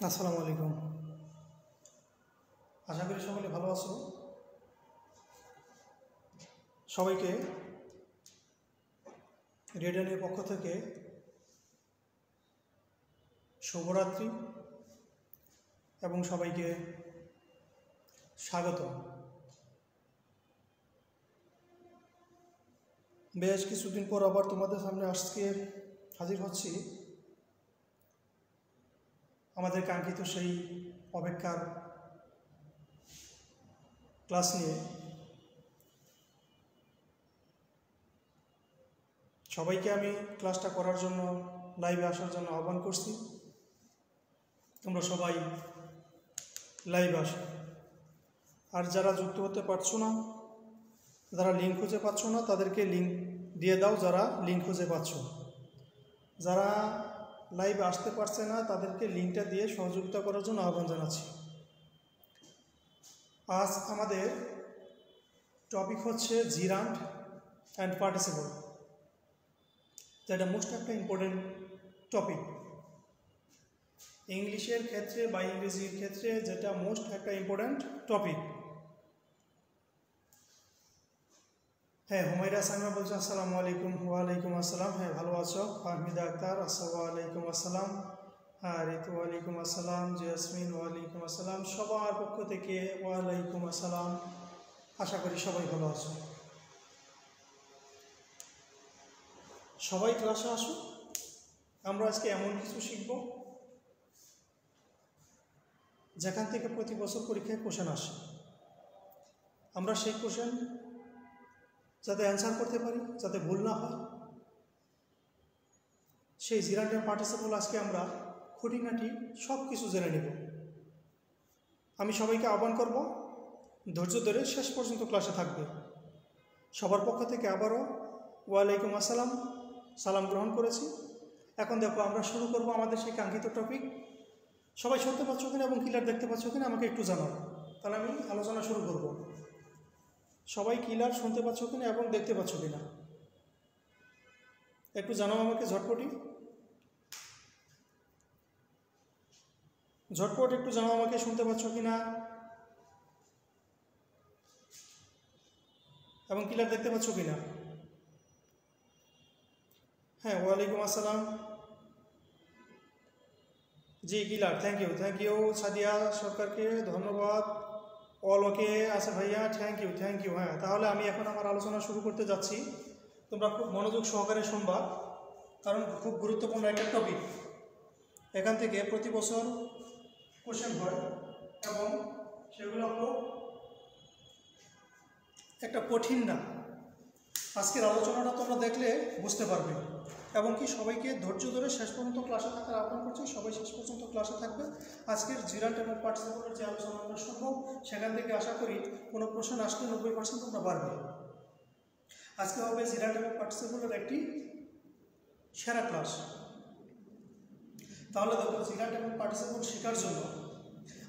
আসসালামু আলাইকুম। আশা করি সকলে ভালো আছো। সবাইকে রেডিয়ানের পক্ষ থেকে শুভরাত্রি এবং সবাইকে স্বাগত। বেশ কিছুদিন পর আবার তোমাদের সামনে আজকে হাজির হচ্ছি আমাদের কাঙ্ক্ষিত সেই অপেক্ষার ক্লাস নিয়ে। সবাইকে আমি ক্লাসটা করার জন্য লাইভে আসার জন্য আহ্বান করছি। তোমরা সবাই লাইভে আসো। আর যারা যুক্ত হতে পারছো না, যারা লিঙ্ক খুঁজে পাচ্ছ না, তাদেরকে লিঙ্ক দিয়ে দাও। যারা লিঙ্ক খুঁজে পাচ্ছ, যারা লাইভে আসতে পারছে না, তাদেরকে লিঙ্কটা দিয়ে সহযোগিতা করার জন্য আহ্বান জানাচ্ছি। আজ আমাদের টপিক হচ্ছে জিরান্ড অ্যান্ড পার্টিসিপল, যেটা মোস্ট একটা ইম্পর্টেন্ট টপিক ইংলিশের ক্ষেত্রে বা ইংরেজির ক্ষেত্রে, যেটা মোস্ট একটা ইম্পর্টেন্ট টপিক। হ্যাঁ, হুমায়রা সাইমা বলছে আসসালামু আলাইকুম। ওয়ালাইকুম আসসালাম। হ্যাঁ, ভালো আছো? ফাহমিদা আক্তার আসসালামু আলাইকুম আসসালাম। হ্যাঁ, ঋতু ওয়ালাইকুম আসসালাম। জেসমিন ওয়ালাইকুম আসসালাম। সবার পক্ষ থেকে ওয়ালাইকুম আসসালাম। আশা করি সবাই ভালো আছো। সবাই ক্লাসে আসো। আমরা আজকে এমন কিছু শিখব যেখান থেকে প্রতি বছর পরীক্ষায় কোশ্চেন আসে। আমরা সেই কোশ্চেন যাতে অ্যান্সার করতে পারি, যাতে ভুল না হয়, সেই জিরান্ড অ্যান্ড পার্টিসিপল আজকে আমরা খুঁটিনাটি সব কিছু জেনে নেব। আমি সবাইকে আহ্বান করব ধৈর্য ধরে শেষ পর্যন্ত ক্লাসে থাকবে। সবার পক্ষ থেকে আবারও ওয়ালাইকুম আসসালাম, সালাম গ্রহণ করেছি। এখন দেখো, আমরা শুরু করব আমাদের সেই কাঙ্ক্ষিত টপিক। সবাই শুনতে পাচ্ছ কিনা এবং ক্লিয়ার দেখতে পাচ্ছ কিনা আমাকে একটু জানাও, তাহলে আমি আলোচনা শুরু করব। সবাই ক্লিয়ার শুনতে পাচ্ছ কিনা এবং দেখতে পাচ্ছ কিনা একটু জানাও আমাকে ঝটপটি একটু জানাও আমাকে, শুনতে পাচ্ছ কিনা এবং ক্লিয়ার দেখতে পাচ্ছ কিনা। হ্যাঁ, ওয়ালাইকুম আসসালাম। জি, ক্লিয়ার। থ্যাংক ইউ সাদিয়া সরকারকে ধন্যবাদ। অল ওকে আচ্ছা ভাইয়া, থ্যাংক ইউ। হ্যাঁ, তাহলে আমি এখন আমার আলোচনা শুরু করতে যাচ্ছি। তোমরা খুব মনোযোগ সহকারে শুনবা, কারণ খুব গুরুত্বপূর্ণ একটা টপিক। এখান থেকে প্রতি বছর কোশ্চেন হয় এবং সেগুলো খুব একটা কঠিন না। আজকের আলোচনাটা তোমরা দেখলে বুঝতে পারবে। এবং কি সবাইকে ধৈর্য ধরে শেষ পর্যন্ত ক্লাসে থাকার আহ্বান করছি। সবাই শেষ পর্যন্ত ক্লাসে থাকবে। আজকের জিরান্ড এবং পার্টিসিপলের যে আলোচনা আমরা শুনবো, সেখান থেকে আশা করি কোনো প্রশ্ন আসলে 90% তোমরা পারবে। আজকে হবে জিরান্ড এবং পার্টিসিপলের একটি সেরা ক্লাস। তাহলে দেখো, জিরান্ড এবং পার্টিসিপল শেখার জন্য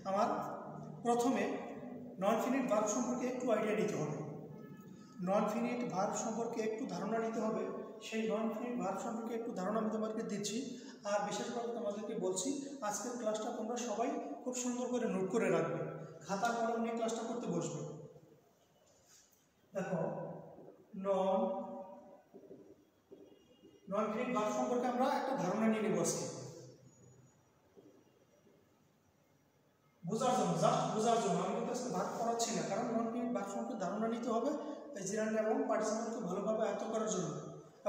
আমার প্রথমে নন ফিনিট ভার্ব সম্পর্কে একটু আইডিয়া নিতে হবে। নন ফিনিট ভার্ব সম্পর্কে একটু ধারণা নিতে হবে। সেই নন ফিনিট ভার্ব সম্পর্কে একটু ধারণা আমি তোমাদেরকে দিচ্ছি। আর বিশেষভাবে তোমাদেরকে বলছি, আজকের ক্লাসটা তোমরা সবাই খুব সুন্দর করে নোট করে রাখবে, খাতা কলম নিয়ে ক্লাসটা করতে বসবে। দেখো, নন ফিনিট ভার্ব সম্পর্কে আমরা একটা ধারণা নিয়ে নেব আজকে, বোঝার জন্য, জাস্ট বোঝার জন্য। আমি কিন্তু আজকে ভাগ করাচ্ছি না, কারণ নন ফিনিট ভার্ব সম্পর্কে ধারণা নিতে হবে জিরান্ড এবং পার্টিসিপলকে ভালোভাবে আয়ত্ত করার জন্য,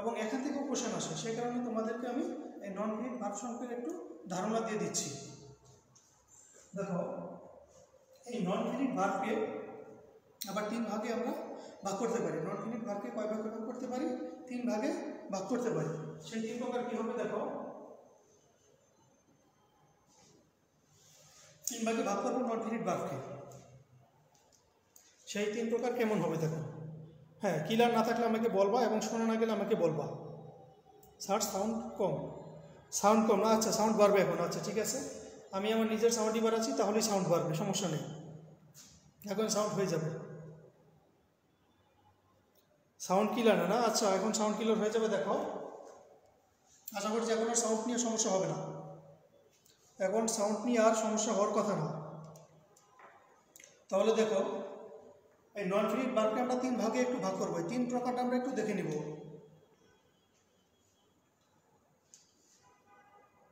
এবং এখান থেকেও কোশ্চেন আসে। সেই কারণে তোমাদেরকে আমি এই নন ফিনিট ভার্ব সম্পর্কে একটু ধারণা দিয়ে দিচ্ছি। দেখো, এই নন ফিনিট ভার্বকে আবার 3 ভাগে আমরা ভাগ করতে পারি। নন ফিনিট ভার্বকে কয় ভাগে ভাগ করতে পারি? 3 ভাগে ভাগ করতে পারি। সেই 3 প্রকার কি হবে? দেখো, 3 ভাগে ভাগ করবো নন ফিনিট ভার্বকে। সেই 3 প্রকার কেমন হবে দেখো। হ্যাঁ, ক্লিয়ার না থাকলে আমাকে বলবা এবং শোনা না গেলে আমাকে বলবা। সাউন্ড কম না? আচ্ছা, সাউন্ড বাড়বে এখন। আচ্ছা, ঠিক আছে, আমি আমার নিজের সাউন্ডই বাড়াচ্ছি, তাহলেই সাউন্ড বাড়বে, সমস্যা নেই। এখন সাউন্ড হয়ে যাবে। সাউন্ড ক্লিয়ার না? আচ্ছা, এখন সাউন্ড ক্লিয়ার হয়ে যাবে। দেখো, আশা করছি এখন আর সাউন্ড নিয়ে সমস্যা হবে না। এখন সাউন্ড নিয়ে আর সমস্যা হওয়ার কথা না। তাহলে দেখো এই নন ফিনিট ভার্বকে আমরা তিন ভাগে একটু ভাগ করবো। তিন প্রকারটা আমরা একটু দেখে নিব।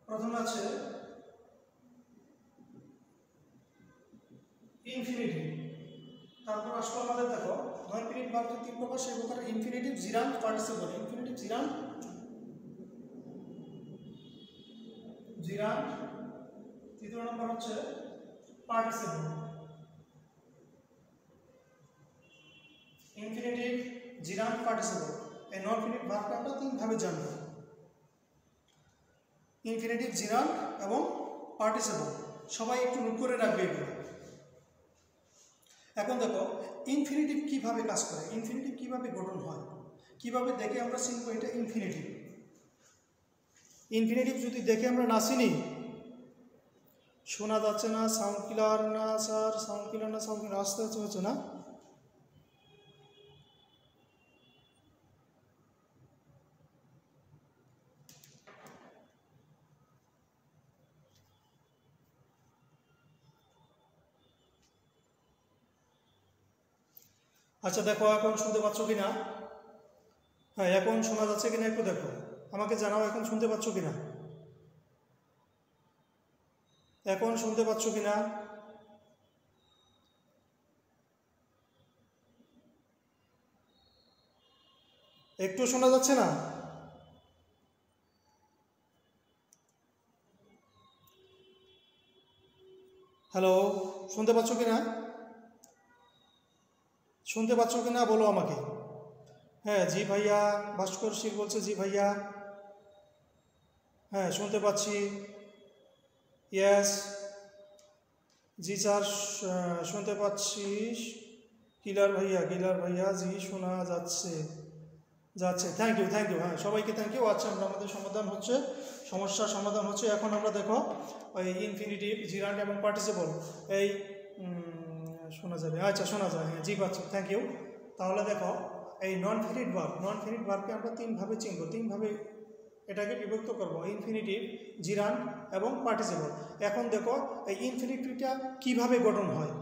প্রথমে আছে ইনফিনিটিভ, তারপর আসলে আমাদের দেখো নন ফিনিট ভার্বের তিন প্রকার, সেই প্রকার infinitive, gerund, participle. Infinitive, gerund, তৃতীয় নম্বর হচ্ছে পার্টিসিপল। Infinitive, gerund, participle. এই নন ফিনিট ভার্বটা আমরা তিন ভাবে জানবো, ইনফিনিটিভ, জিরান্ট এবং পার্টিসিপল। সবাই একটু নোট করে রাখবে এগুলো। এখন দেখো ইনফিনিটিভ কিভাবে কাজ করে, ইনফিনিটিভ কিভাবে গঠন হয়, কিভাবে দেখে আমরা চিনবো এটা ইনফিনিটিভ। ইনফিনিটিভ যদি দেখে আমরা না চিনি, শোনা যাচ্ছে না, সাউন্ড ক্লিয়ার না স্যার, সাউন্ড ক্লিয়ার না, সাউন্ড ক্লিয়ার আস্তে আস্তে হচ্ছে না। আচ্ছা দেখো এখন শুনতে পাচ্ছ কিনা? হ্যাঁ, এখন শোনা যাচ্ছে কিনা একটু দেখো, আমাকে জানাও এখন শুনতে পাচ্ছ কিনা, এখন শুনতে পাচ্ছ কিনা? একটু শোনা যাচ্ছে না? হ্যালো, শুনতে পাচ্ছ কিনা? শুনতে পাচ্ছ কিনা বলো আমাকে। হ্যাঁ জি ভাইয়া, ভাস্কর শিখ বলছে জি ভাইয়া, হ্যাঁ শুনতে পাচ্ছি, ইয়েস জি স্যার শুনতে পাচ্ছি, কিলার ভাইয়া জি শোনা যাচ্ছে, থ্যাংক ইউ হ্যাঁ সবাইকে থ্যাংক ইউ। আচ্ছা আমাদের সমাধান হচ্ছে, সমস্যার সমাধান হচ্ছে। এখন আমরা দেখো ওই ইনফিনিটিভ, জিরান্ট এবং পার্টিসিপল এই শোনা যাবে, আচ্ছা শোনা যায়, হ্যাঁ জি পাচ্ছি, থ্যাংক ইউ। তাহলে দেখো এই নন ফিনিট ভার্বকে আমরা তিনভাবে চিনব, তিনভাবে এটাকে বিভক্ত করব, ইনফিনিটিভ, জিরান্ট এবং পার্টিসিপল। এখন দেখো এই ইনফিনিটিভটা কিভাবে গঠন হয়,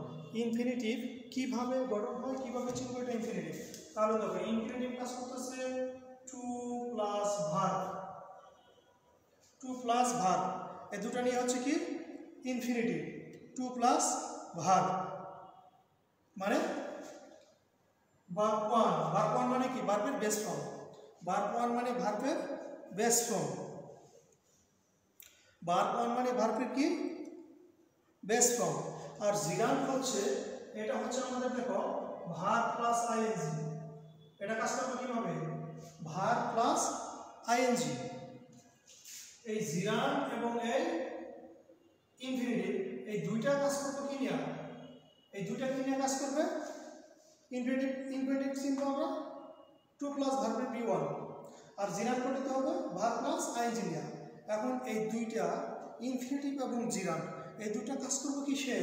ইনফিনিটিভ কিভাবে গঠন হয়, কিভাবে চিনব এটা ইনফিনিটিভ। তাহলে দেখো ইনফিনিটিভ কাজ করতেছে টু প্লাস ভার্ব, এই দুটো নিয়ে হচ্ছে কি ইনফিনিটিভ। টু প্লাস ভার্ব মানে ভার্ব ওয়ান মানে কি ভার্বের বেস ফর্ম, ভার্ব ওয়ান মানে ভার্বের বেস ফর্ম, ভার্ব ওয়ান মানে ভার্বের কি বেস ফর্ম। আর জিরান্ট হচ্ছে, এটা হচ্ছে আমাদের দেখো ভার্ব প্লাস আইএনজি, এটা কাজ করবে কিভাবে, ভার্ব প্লাস আইএনজি। এই জিরান্ট এবং এই ইনফিনিটিভ এই দুইটা কাজ করবে কি নিয়ে, এই দুইটা কি নিয়ে কাজ করবে, ইনফিনিটিভ চিনতে হবে টু প্লাস ভার্বের বি ওয়ান, আর জিরান্ট করতে হবে ভার্ব প্লাস আইএনজি নিয়ে। এখন এই দুইটা ইনফিনিটিভ এবং জিরান্ট এই দুইটা কাজ করবে কিসে,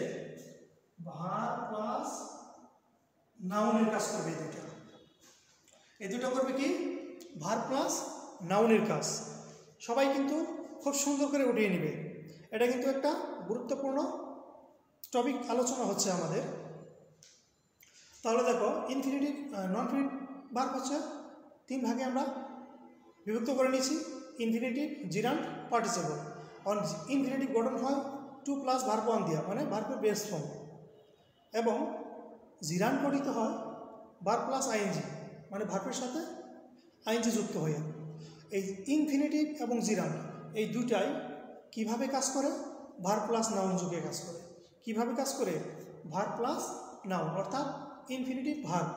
ভার্ব প্লাস নাউনের কাজ করবে। এই দুটো করবে কি ভার্ব প্লাস নাউনের কাজ। সবাই কিন্তু খুব সুন্দর করে উঠিয়ে নেবে, এটা কিন্তু একটা গুরুত্বপূর্ণ টপিক আলোচনা হচ্ছে আমাদের। তাহলে দেখো ইনফিনিটিভ, নন ফিনিট ভার্ব হচ্ছে তিন ভাগে আমরা বিভক্ত করে নিয়েছি, ইনফিনিটিভ, জিরান্ট, পার্টিসিপল। ইনফিনিটিভ গঠন হয় টু প্লাস ভার্ব ওয়ান দিয়া, মানে ভার্বের বেস ফর্ম, এবং জিরান্ট গঠিত হয় ভার্ব প্লাস আইএনজি, মানে ভার্বের সাথে আইএনজি যুক্ত হয়ে। এই ইনফিনিটিভ এবং জিরান্ট এই দুটাই কিভাবে কাজ করে, ভার্ব প্লাস নাউন যুগে কাজ করে। কিভাবে কাজ করে, ভার্ব প্লাস নাউন, অর্থাৎ ইনফিনিটিভ ভার্ব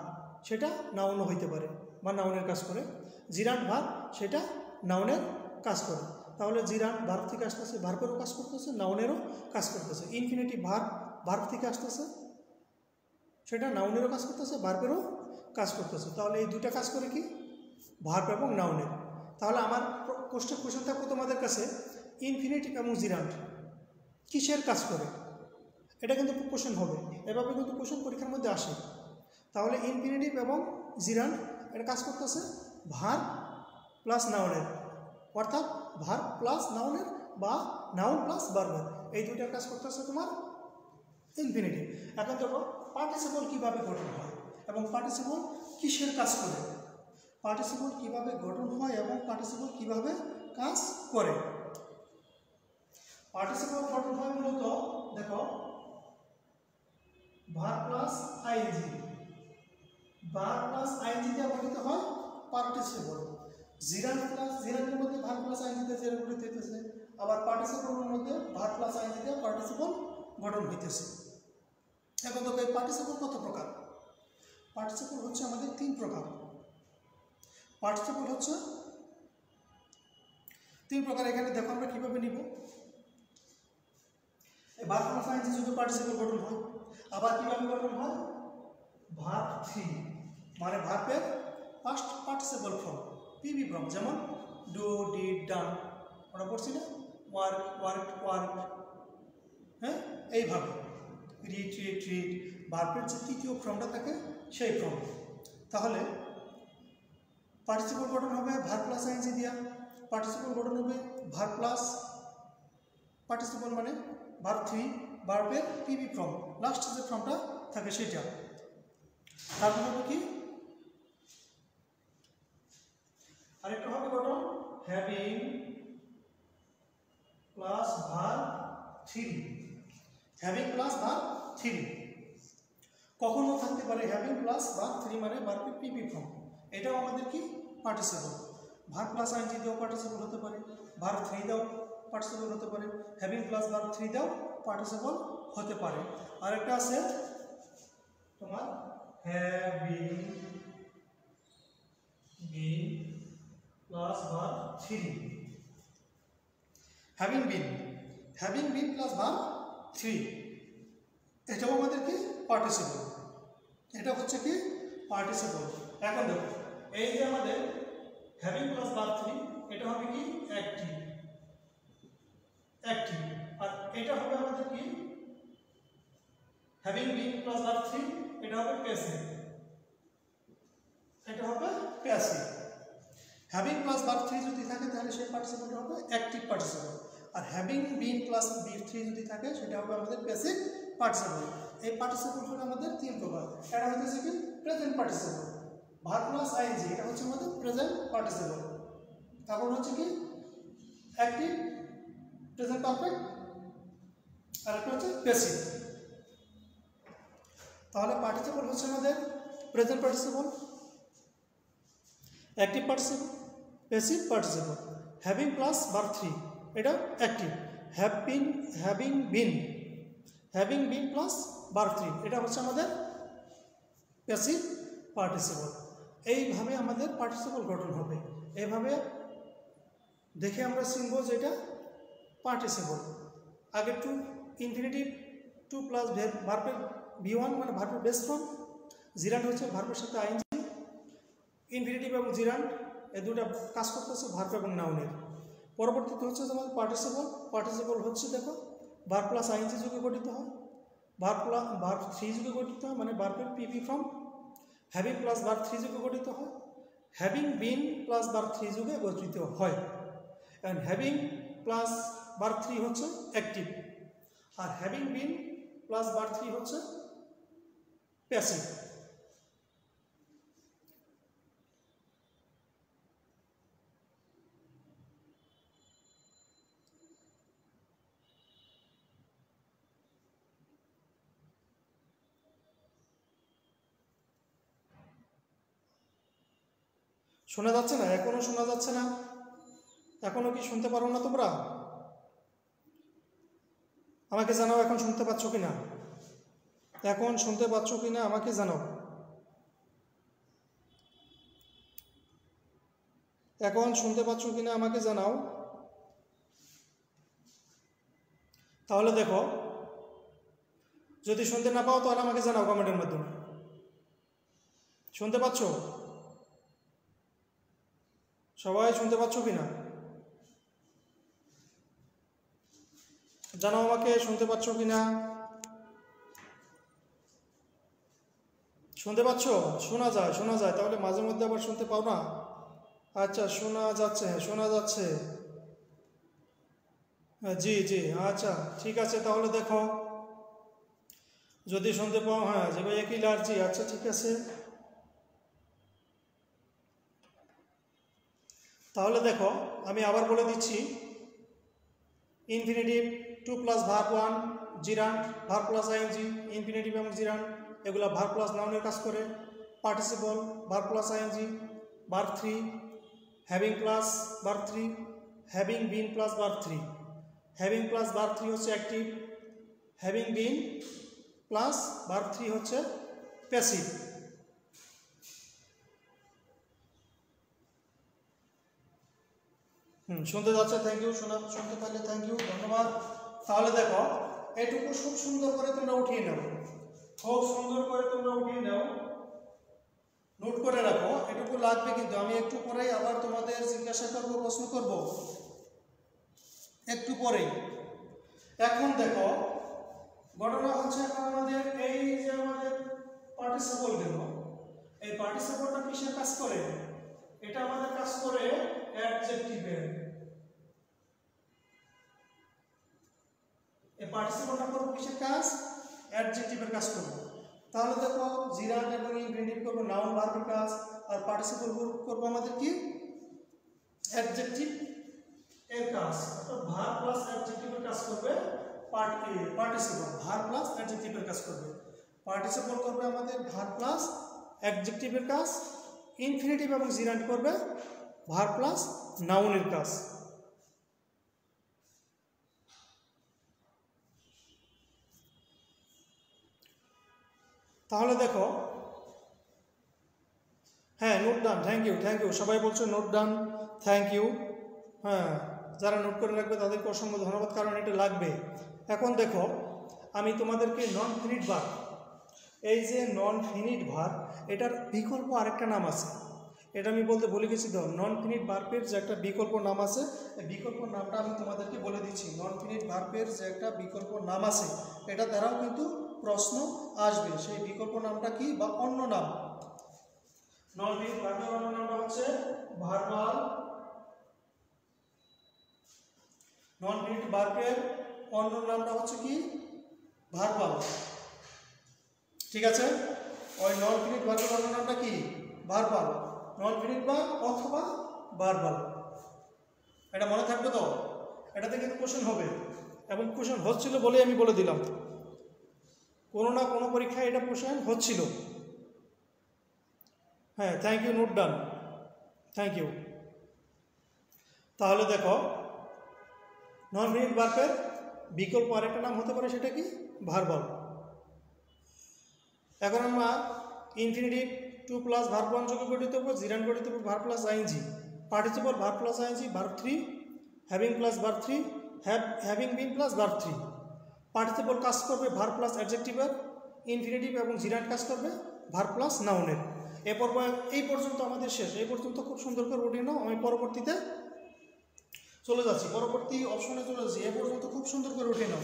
সেটা নাউনও হইতে পারে বা নাউনের কাজ করে, জিরান্ট ভার্ব সেটা নাউনের কাজ করে। তাহলে জিরান্ট ভার্ব থেকে আসতেছে, ভার্বেরও কাজ করতেছে, নাউনেরও কাজ করতেছে। ইনফিনিটিভ ভার্ব থেকে আসতেছে, সেটা নাউনেরও কাজ করতেছে, ভার্বেরও কাজ করতেছে। তাহলে এই দুইটা কাজ করে কি, ভার্ব এবং নাউনের। তাহলে আমার কোশ্চেন থাকবে তোমাদের কাছে, ইনফিনিটিভ এবং জিরান্ট কিসের কাজ করে, এটা কিন্তু কোশ্চেন হবে, এভাবে কিন্তু কোশ্চেন পরীক্ষার মধ্যে আসে। তাহলে ইনফিনিটিভ এবং জিরান্ট এটা কাজ করতেছে ভার্ব প্লাস নাউনের, অর্থাৎ ভার্ব প্লাস নাউনের বা নাউন প্লাস ভার্ব এই দুইটার কাজ করতেছে তোমার ইনফিনিটিভ। এখন দেখো পার্টিসিপল কিভাবে গঠন হয় এবং পার্টিসিপল কিসের কাজ করে, পার্টিসিপল কিভাবে গঠন হয় এবং পার্টিসিপল কিভাবে কাজ করে। পার্টিসিপল গঠন হয় মূলত দেখো verb plus ING, verb plus ING দিয়ে গঠিত হয় পার্টিসিপল। জিরান্ড প্লাস জিরান্ডের মধ্যে ভার্ব প্লাস আইএনজি দিয়ে জিরান্ড গঠিত হইতেছে, আবার পার্টিসিপলের মধ্যে ভার্ব প্লাস আইএনজি দিয়ে পার্টিসিপল গঠন হইতেছে। এখন দেখো এই পার্টিসিপল কত প্রকার? পার্টিসিপল হচ্ছে আমাদের 3 প্রকার। পার্টিসিপল হচ্ছে 3 প্রকার। এখানে দেখো আমরা কিভাবে নিব। এই ভার্ব প্লাস আইএনজি যদি পার্টিসিপল গঠন হয়, আবার কিভাবে গঠন হয়, ভার্ব 3 মানে ভার্বের past participle form PB form, যেমন ডু, ডিড, ডান, আমরা পড়ছি না, ওয়ার্ক, ওয়ার্ক, ওয়ার্ক, হ্যাঁ এইভাবে রিড, রিড, রিড, ভার্বের যে তৃতীয় ফর্মটা থাকে সেই ফর্ম। তাহলে পার্টিসিপল গঠন হবে ভার্ব প্লাস আইএনজি দিয়া, পার্টিসিপল গঠন হবে ভার্ব প্লাস পার্টিসিপল মানে ভার্ব 3 ভার্বের পিবি ফর্ম লাস্ট যে ফর্মটা থাকে সেটা। তারপর হবে কি আরেকটা হবে গঠন having plus verb 3, having plus verb 3 কখনো থাকতে পারে। হ্যাভিং প্লাস ভার্ব 3 মানে ভার্বের পিপি ফর্ম, এটাও আমাদের কি পার্টিসিপল। ভার্ব প্লাস আইএনজি দিয়েও পার্টিসিপল হতে পারে, ভার্ব 3 দাও পার্টিসিপল হতে পারে, হ্যাভিং প্লাস ভার্ব 3 দাও পার্টিসিপল হতে পারে। আরেকটা আছে তোমার having been plus verb 3, having been plus verb 3 এটাও আমাদের কি পার্টিসিপল, এটা হচ্ছে কি পার্টিসিপল। এখন দেখো এই যে আমাদের হ্যাভিং প্লাস ভার্ব 3 এটা হবে কি অ্যাক্টিভ, আর এটা হবে আমাদের কি হ্যাভিং বিন প্লাস ভার্ব 3 এটা হবে প্যাসিভ, এটা হবে প্যাসিভ। হ্যাভিং প্লাস ভার্ব 3 যদি থাকে তাহলে সেই পার্টিসিপলটা হবে অ্যাক্টিভ পার্টিসিপল, আর হ্যাভিং বিন প্লাস বি 3 যদি থাকে সেটা হবে আমাদের প্যাসিভ পার্টিসিপল। এই পার্টিসিপলগুলো আমাদের 3 প্রকার। এটা হচ্ছে কি present participle, verb plus ING এটা হচ্ছে আমাদের প্রেজেন্ট পার্টিসিপল। তারপর হচ্ছে কি অ্যাক্টিভ প্রেজেন্ট পারফেক্ট, আর একটা হচ্ছে প্যাসিভ। তাহলে পার্টিসিপল হচ্ছে আমাদের present participle, active participle, passive participle. Having plus verb 3 এটা active, having been plus verb 3 এটা হচ্ছে আমাদের প্যাসিভ পার্টিসিপল। এইভাবে আমাদের পার্টিসিপল গঠন হবে। এইভাবে দেখে আমরা চিনব যে এটা পার্টিসিপল। আগে টু ইনফিনিটিভ 2 প্লাস ভার্বের V1 মানে ভার্বের বেস ফর্ম, জিরান্ড হচ্ছে ভার্বের সাথে আইএনজি, ইনফিনিটিভ এবং জিরান্ড এই দুটা কাজ করতেছে ভার্ব এবং নাউনের। পরবর্তীতে হচ্ছে তোমার পার্টিসিপল হচ্ছে দেখো ভার্ব প্লাস আইএনজি যুগে গঠিত হয়, ভার্ব 3 যুগে গঠিত হয় মানে ভার্বের PP form, having plus verb 3 যুগে গঠিত হয়, হ্যাভিং বিন প্লাস ভার্ব 3 যুগে গঠিত হয়। এন্ড হ্যাভিং প্লাস ভার্ব 3 হচ্ছে active, R having been plus verb 3 হচ্ছে প্যাসিভ। শোনা যাচ্ছে না? এখনো শোনা যাচ্ছে না? এখনো কি শুনতে পারো না তোমরা? আমাকে জানাও এখন শুনতে পাচ্ছ কিনা, এখন শুনতে পাচ্ছ কিনা আমাকে জানাও। এখন শুনতে পাচ্ছ কিনা আমাকে জানাও। তাহলে দেখো যদি শুনতে না পাও তাহলে আমাকে জানাও কমেন্টের মাধ্যমে। শুনতে পাচ্ছ? সবাই শুনতে পাচ্ছ কিনা জানাও আমাকে, শুনতে পাচ্ছ কিনা? শুনতে পাচ্ছ? শোনা যায়, তাহলে মাঝে মধ্যে আবার শুনতে পাও না। আচ্ছা শোনা যাচ্ছে, শোনা যাচ্ছে, জি জি, আচ্ছা ঠিক আছে, তাহলে দেখো যদি শুনতে পাও, হ্যাঁ যে ভাই একই লার্জি, আচ্ছা ঠিক আছে। তাহলে দেখো আমি আবার বলে দিচ্ছি, infinitive to plus verb one gerund verb plus ING, infinitive এবং জিরান্ট এগুলো ভার্ব প্লাস নাউনের কাজ করে। Participle verb plus ING, verb three, having plus verb three, having been plus verb three. Having plus verb three হচ্ছে active, having been plus verb three হচ্ছে passive. শুনতে যাচ্ছে, thank you, শুনতে পারলে থ্যাংক ইউ, ধন্যবাদ। তাহলে দেখো এটুকু খুব সুন্দর করে তোমরা উঠিয়ে নাও, খুব সুন্দর করে তোমরা উঠিয়ে নাও, নোট করে রাখো, এটুকু লাগবে কিন্তু। আমি একটু পরেই আবার তোমাদের জিজ্ঞাসা করবো, প্রশ্ন করব একটু পরেই। এখন দেখো ঘটনা হচ্ছে, এখন আমাদের এই যে আমাদের পার্টিসিপল গেল, এই পার্টিসিপলটা কিসের কাজ করে? এটা আমাদের কাজ করে অ্যাডজেক্টিভের। এই পার্টিসিপলটা করব কিসের কাজ? অ্যাডজেক্টিভের কাজ করব। তাহলে দেখো জিরান্ট এবং ইনফিনিটিভ করব নাউন ভার্বের কাজ, আর পার্টিসিপল করব আমাদের কি? অ্যাডজেক্টিভ এর কাজ। তো ভার্ব প্লাস অ্যাডজেক্টিভের কাজ করবে পার্টিসিপল, ভার্ব প্লাস অ্যাডজেক্টিভের কাজ করবে। পার্টিসিপল করবে আমাদের ভার্ব প্লাস অ্যাডজেক্টিভের কাজ, ইনফিনিটিভ এবং জিরান্ট করবে ভার্ব প্লাস নাউনের কাজ। তাহলে দেখো, হ্যাঁ note done, thank you, thank you, সবাই বলছো নোট ডান, থ্যাংক ইউ। হ্যাঁ যারা নোট করে রাখবে তাদেরকে অসংখ্য ধন্যবাদ, কারণ এটা লাগবে। এখন দেখো আমি তোমাদেরকে নন ফিনিট ভার্ব, এই যে নন ফিনিট ভার্ব, এটার বিকল্প আরেকটা নাম আছে, এটা আমি বলতে ভুলে গেছি। তো নন ফিনিট ভার্বের যে একটা বিকল্প নাম আছে, এই বিকল্প নামটা আমি তোমাদেরকে বলে দিচ্ছি। নন ফিনিট ভার্বের যে একটা বিকল্প নাম আছে, এটা দ্বারাও কিন্তু প্রশ্ন আসবে। সেই বিকল্প নামটা কি বা অন্য নাম? নন ফিনিট ভার্বের অন্য নামটা হচ্ছে ভার্বাল। নন ফিনিট ভার্বের অন্য নামটা হচ্ছে কি? ভার্বাল। ঠিক আছে, ওই নন ফিনিট ভার্বের অন্য নামটা কি? ভার্বাল। নন ফিনিট ভার্ব অথবা ভার্বাল, এটা মনে থাকবে তো? এটাতে কিন্তু কোশ্চেন হবে, এবং কোশ্চেন হচ্ছিল বলে আমি বলে দিলাম, কোনো না কোনো পরীক্ষায় এটা কোশ্চেন হচ্ছিল। হ্যাঁ thank you, note done, thank you. তাহলে দেখো নন ফিনিট ভার্বের বিকল্প আরেকটা নাম হতে পারে, সেটা কি? ভার্বাল। এখন আমরা infinitive to plus verb one যোগে গঠিত হবো, জিরান্ট গঠিত হবো verb plus ING, participle verb plus ING, verb three, having plus verb three, having been plus verb three. Participle কাজ করবে ভার্ব প্লাস অ্যাডজেক্টিভের, ইনফিনিটিভ এবং জিরান্ট কাজ করবে ভার্ব প্লাস নাউনের। এই পর্যন্ত আমাদের শেষ। এই পর্যন্ত খুব সুন্দর করে উঠিয়ে নাও, আমি পরবর্তীতে চলে যাচ্ছি, পরবর্তী অপশনে চলে যাচ্ছি। এই পর্যন্ত খুব সুন্দর করে উঠিয়ে নাও,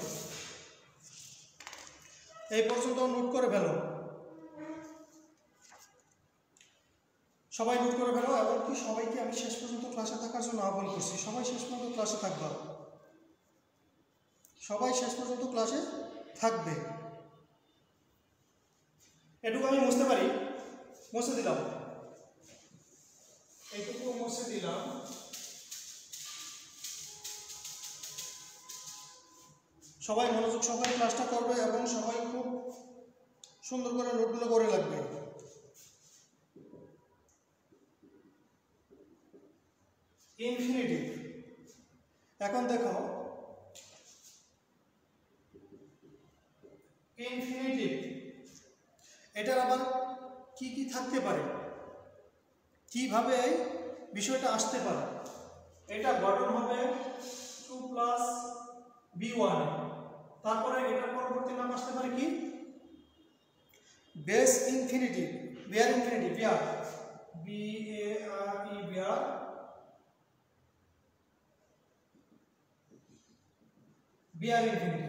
এই পর্যন্ত নোট করে ফেলো, সবাই নোট করে ফেলো। এবং কি সবাইকে আমি শেষ পর্যন্ত ক্লাসে থাকার জন্য আহ্বান করছি, সবাই শেষ পর্যন্ত ক্লাসে থাকবা, সবাই শেষ পর্যন্ত ক্লাসে থাকবে। এটুকু আমি মুছতে পারি, মুছে দিলাম, এইটুকু মুছে দিলাম। সবাই মনোযোগ সহকারে ক্লাসটা করবে এবং সবাই খুব সুন্দর করে নোটগুলো করে লাগবে। ইনফিনিটিভ, এখন দেখো ইনফিনিটিভ এটার আবার কি কি থাকতে পারে, কিভাবে এই বিষয়টা আসতে পারে। এটা গঠন হবে টু প্লাস বি ওয়ান, তারপরে এটার পরবর্তী নাম আসতে পারে কি? Base infinitive, bare infinitive, bare, B A R E, bare, bear infinitive.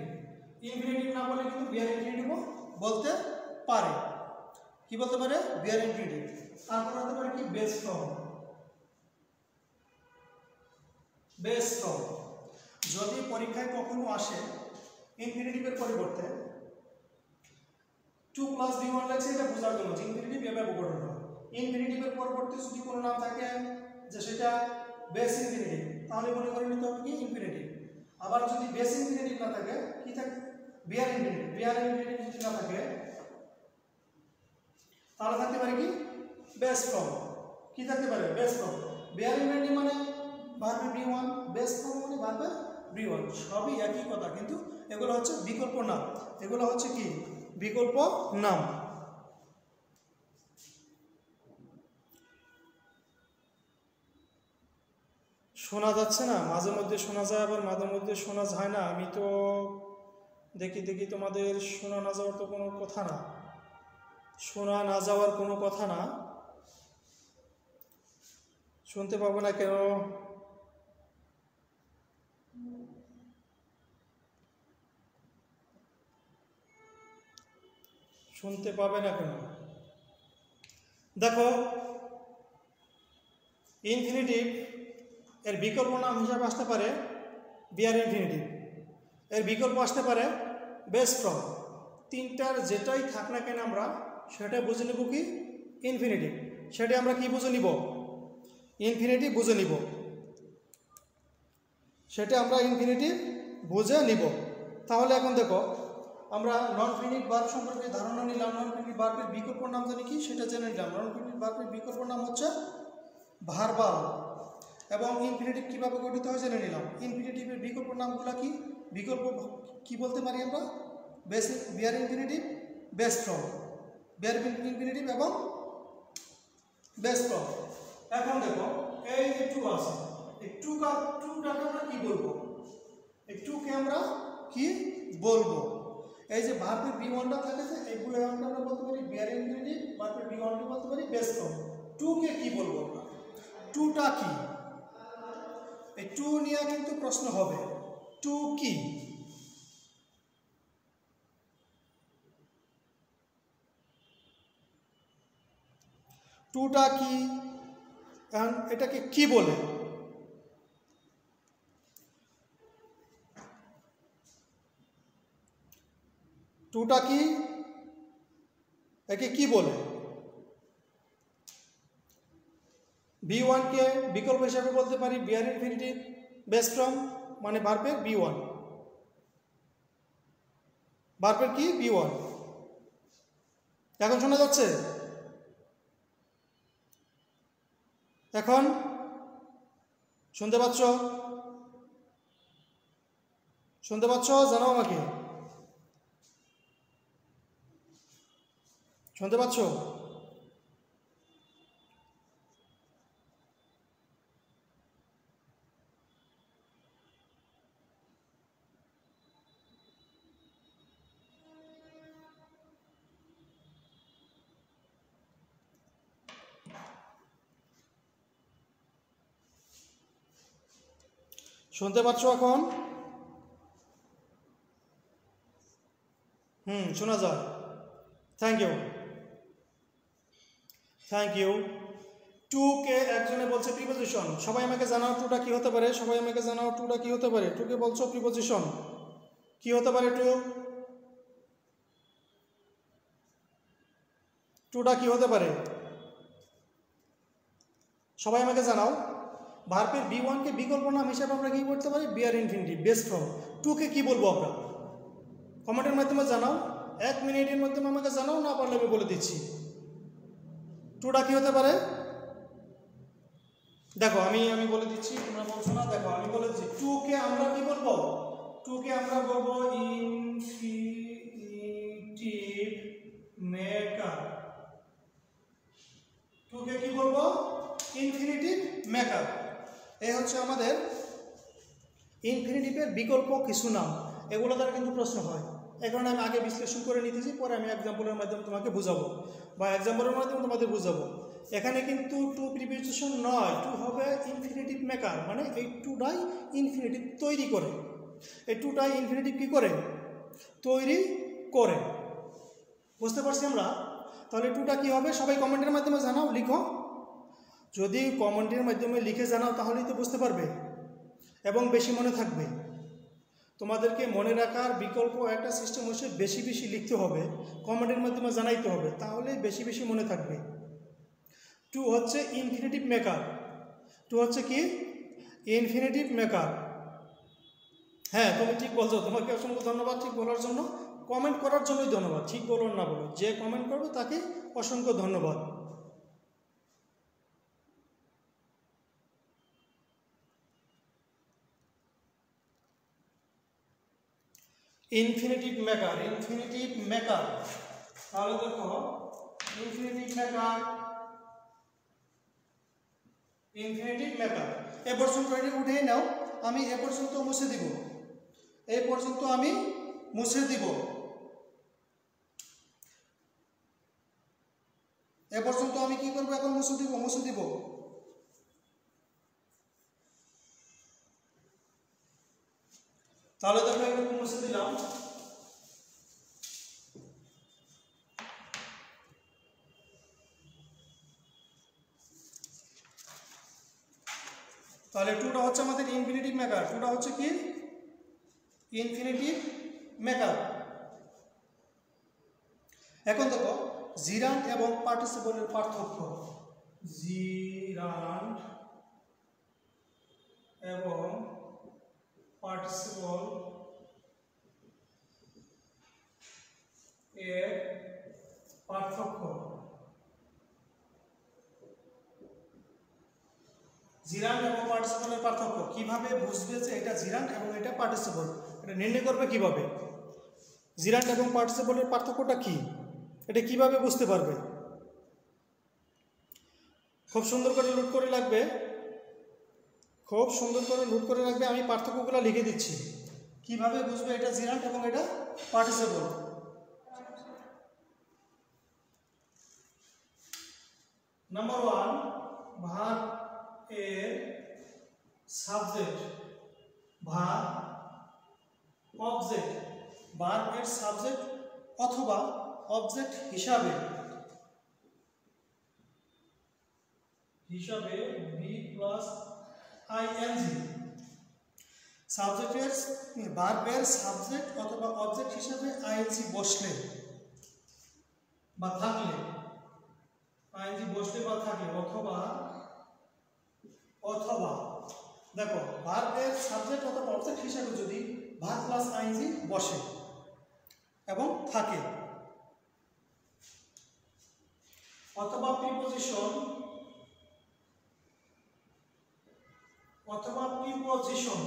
Infinitive না বলে কিন্তু বিয়ার ইনফিনিটিভও বলতে পারে। কি বলতে পারে? বিয়ার ইনফিনিটিভ। তারপর হতে পারে কি? Base form, base form. যদি পরীক্ষায় কখনো আসে ইনফিনিটিভের পরিবর্তে 2 + v1 লাগছে, এটা বোঝার জন্য যে ইনফিনিটিভ এভাবে গঠন হয়। ইনফিনিটিভের পরিবর্তে যদি কোনো নাম থাকে যে সেটা বেস ইনফিনিটিভ, তাহলে মনে করে নিতে হবে কি ইনফিনিটিভ। আবার যদি বেস ইনফিনিটিভ না থাকে, কি থাকে বিয়ার ইনফিনিটিভ। বিয়ার ইনফিনিটিভ যদি না থাকে তাহলে থাকতে পারে কি বেস ফর্ম। কি থাকতে পারে বেস ফর্ম। বিয়ার ইনফিনিটিভ মানে ভার্বের v1, বেস ফর্ম মানে ভার্বের v1, সবই একই কথা, কিন্তু এগুলো হচ্ছে বিকল্প নাম। এগুলো হচ্ছে কি বিকল্প নাম। শোনা যাচ্ছে না? মাঝে মধ্যে শোনা যায়, আবার মাঝে মধ্যে শোনা যায় না। আমি তো দেখি তোমাদের শোনা না যাওয়ার তো কোনো কথা না, শোনা না যাওয়ার কোনো কথা না। শুনতে পাবো না কেন? শুনতে পাবে না কেন? দেখো, ইনফিনিটিভ এর বিকল্প নাম হিসাবে আসতে পারে বিয়ার ইনফিনিটিভ, এর বিকল্প আসতে পারে বেস ফর্ম। তিনটার যেটাই থাক না কেন আমরা সেটা বুঝে নেব কি ইনফিনিটিভ। সেটা আমরা কি বুঝে নিব? ইনফিনিটিভ বুঝে নিব। সেটা আমরা ইনফিনিটিভ বুঝে নিব। তাহলে এখন দেখো, আমরা নন ফিনিট ভার্ব সম্পর্কে ধারণা নিলাম। নন ফিনিট ভার্বের বিকল্প নাম জানি কি সেটা জেনে নিলাম। নন ফিনিট ভার্বের বিকল্প নাম হচ্ছে ভার্বাল, এবং ইনফিনিটিভ কীভাবে গঠিত হয় জেনে নিলাম। ইনফিনিটিভের বিকল্প নামগুলো কি? বিকল্প কি বলতে পারি আমরা? বেসিক বিয়ার ইনফিনিটিভ, বেস ফর্ম, বিয়ার ইনফিনিটিভ এবং বেস ফর্ম। এখন দেখো, এই যে টু আছে, এই টুটাকে আমরা কি বলবো? এই টুকে আমরা কি বলবো? এই যে ভার্বের v1টা থাকে, এইগুলো আমরা বলতে পারি বিয়ার ইনফিনিটিভ, ভার্বের v1টা বলতে পারি বেস ফর্ম। টুকে কি বলবো আমরা? টুটা কি? এই টু নিয়ে কিন্তু প্রশ্ন হবে। টু কি? টুটা কি? এটাকে কি বলে? টুটা কি? একে কি বলে? v1 কে বিকল্প হিসাবে বলতে পারি বিয়ার ইনফিনিটিভ, বেস ফর্ম মানে ভার্বের v1, ভার্বের কি v1। এখন শোনা যাচ্ছে? এখন শুনতে পাচ্ছ? শুনতে পাচ্ছ? জানাও আমাকে, শুনতে পাচ্ছ? শুনতে পাচ্ছ এখন? শোনা যায়। Thank you, thank you. To কে একজনে বলছে প্রিপোজিশন। সবাই আমাকে জানাও টুটা কি হতে পারে? সবাই আমাকে জানাও টুটা কি হতে পারে? টুকে বলছো প্রিপোজিশন, কি হতে পারে টু? টুটা কি হতে পারে? সবাই আমাকে জানাও। ভার্বের v1 কে বিকল্প নাম হিসেবে আমরা কি করতে পারি? বিয়ার ইনফিনিটিভ, বেস ফর্ম। টুকে কি বলবো আমরা? কমেন্টের মাধ্যমে জানাও। 1 মিনিটের মাধ্যমে আমাকে জানাও, না পারলে আমি বলে দিচ্ছি টুটা কি হতে পারে। দেখো, আমি বলে দিচ্ছি, তোমরা বলছো না। দেখো, আমি বলে দিচ্ছি টুকে আমরা কি বলবো? টুকে আমরা বলবো ইনফিনিটিভ মেকার। টুকে কি বলবো? Infinitive maker. এই হচ্ছে আমাদের ইনফিনিটিভের বিকল্প কিছু নাম। এগুলো দ্বারা কিন্তু প্রশ্ন হয়। এই কারণে আমি আগে বিশ্লেষণ করে নিতেছি, পরে আমি এক্সাম্পলের মাধ্যমে তোমাকে বুঝাবো, বা এক্সাম্পলের মাধ্যমে তোমাদের বুঝাবো। এখানে কিন্তু টু প্রিপোজিশন নয়, টু হবে ইনফিনিটিভ মেকার, মানে এই টুটাই ইনফিনিটিভ তৈরি করে। এই টুটাই ইনফিনিটিভ কি করে? তৈরি করে। বুঝতে পারছি আমরা? তাহলে টুটা কি হবে? সবাই কমেন্টের মাধ্যমে জানাও, লিখো। যদি কমেন্টের মাধ্যমে লিখে জানাও তাহলেই তো বুঝতে পারবে এবং বেশি মনে থাকবে। তোমাদেরকে মনে রাখার বিকল্প একটা সিস্টেম হচ্ছে বেশি বেশি লিখতে হবে, কমেন্টের মাধ্যমে জানাইতে হবে, তাহলে বেশি বেশি মনে থাকবে। টু হচ্ছে ইনফিনিটিভ মেকার। টু হচ্ছে কি ইনফিনিটিভ মেকার। হ্যাঁ, তুমি ঠিক বলছো, তোমাকে অসংখ্য ধন্যবাদ ঠিক বলার জন্য। কমেন্ট করার জন্যই ধন্যবাদ, ঠিক বলো না বলো, যে কমেন্ট করবে তাকে অসংখ্য ধন্যবাদ। Infinitive maker, infinitive maker. তাহলে দেখো ইনফিনিটিভ মেকার, ইনফিনিটিভ মেকার। এ পর্যন্ত উঠেই নাও, আমি এ পর্যন্ত মুছে দিব, এই পর্যন্ত আমি মুছে দিব, এ পর্যন্ত আমি কি করবো এখন মুছে দিব, মুছে দিব। তাহলে দেখো একটু মুছে দিলাম। তাহলে টুটা হচ্ছে আমাদের ইনফিনিটিভ মেকার, টুটা হচ্ছে কি ইনফিনিটিভ মেকার। এখন দেখো জিরান্ড এবং পার্টিসিপলের পার্থক্য। জিরান্ড এবং পার্টিসিপল এর পার্থক্য। জিরান্ড এবং পার্টিসিপলের পার্থক্য কিভাবে বুঝবে যে এটা জিরান্ড এবং এটা পার্টিসিপল, এটা নির্ণয় করবে কিভাবে? জিরান্ড এবং পার্টিসিপলের পার্থক্যটা কি, এটা কিভাবে বুঝতে পারবে? খুব সুন্দর করে নোট করে লাগবে, খুব সুন্দর করে নোট করে রাখবে। আমি পার্থক্যগুলো লিখে দিচ্ছি, কিভাবে বুঝবে এটা জিরান্ড এবং এটা পার্টিসিপল। নাম্বার 1, ভার্ব এর সাবজেক্ট, ভার্ব অবজেক্ট, ভার্ব এর সাবজেক্ট অথবা অবজেক্ট হিসাবে বি প্লাস আইএনজি। সাবজেক্টের ভার্বের সাবজেক্ট অথবা অবজেক্ট হিসাবে আইএনজি বসলে বা থাকলে, আইএনজি বসলে বা থাকলে, অথবা অথবা দেখো ভার্বের সাবজেক্ট অথবা অবজেক্ট হিসাবে যদি ভার্ব প্লাস আইএনজি বসে এবং থাকে, অথবা প্রিপজিশন, অথবা প্রিপজিশন,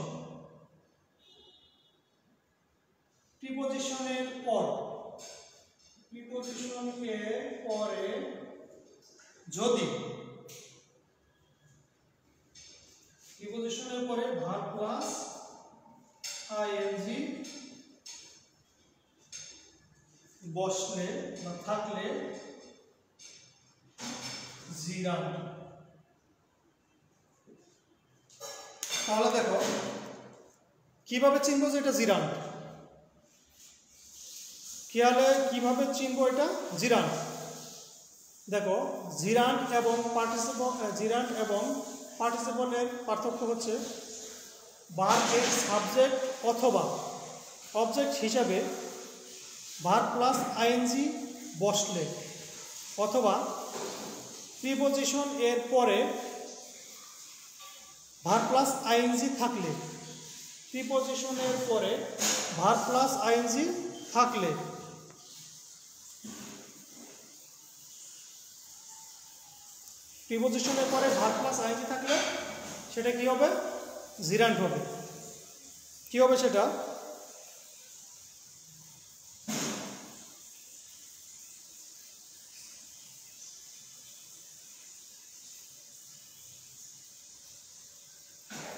প্রিপজিশনের পর, প্রিপজিশনের পরে যদি, প্রিপজিশনের পরে ভার্ব প্লাস আইএনজি বসলে বা থাকলে জিরান্ড। তাহলে দেখো কিভাবে চিনবো যে এটা জিরান্ড, কিভাবে চিনবো এটা জিরান্ড? দেখো জিরান্ড এবং পার্টিসিপলের পার্থক্য হচ্ছে ভার্বের সাবজেক্ট অথবা অবজেক্ট হিসাবে ভার্ব প্লাস আইএনজি বসলে, অথবা প্রিপজিশন এর পরে ভার্ব প্লাস আইএনজি থাকলে, প্রিপজিশনের পরে ভার্ব প্লাস আইএনজি থাকলে, প্রিপজিশনের পরে ভার্ব প্লাস আইএনজি থাকলে সেটা কি হবে? জিরান্ড হবে। কি হবে সেটা?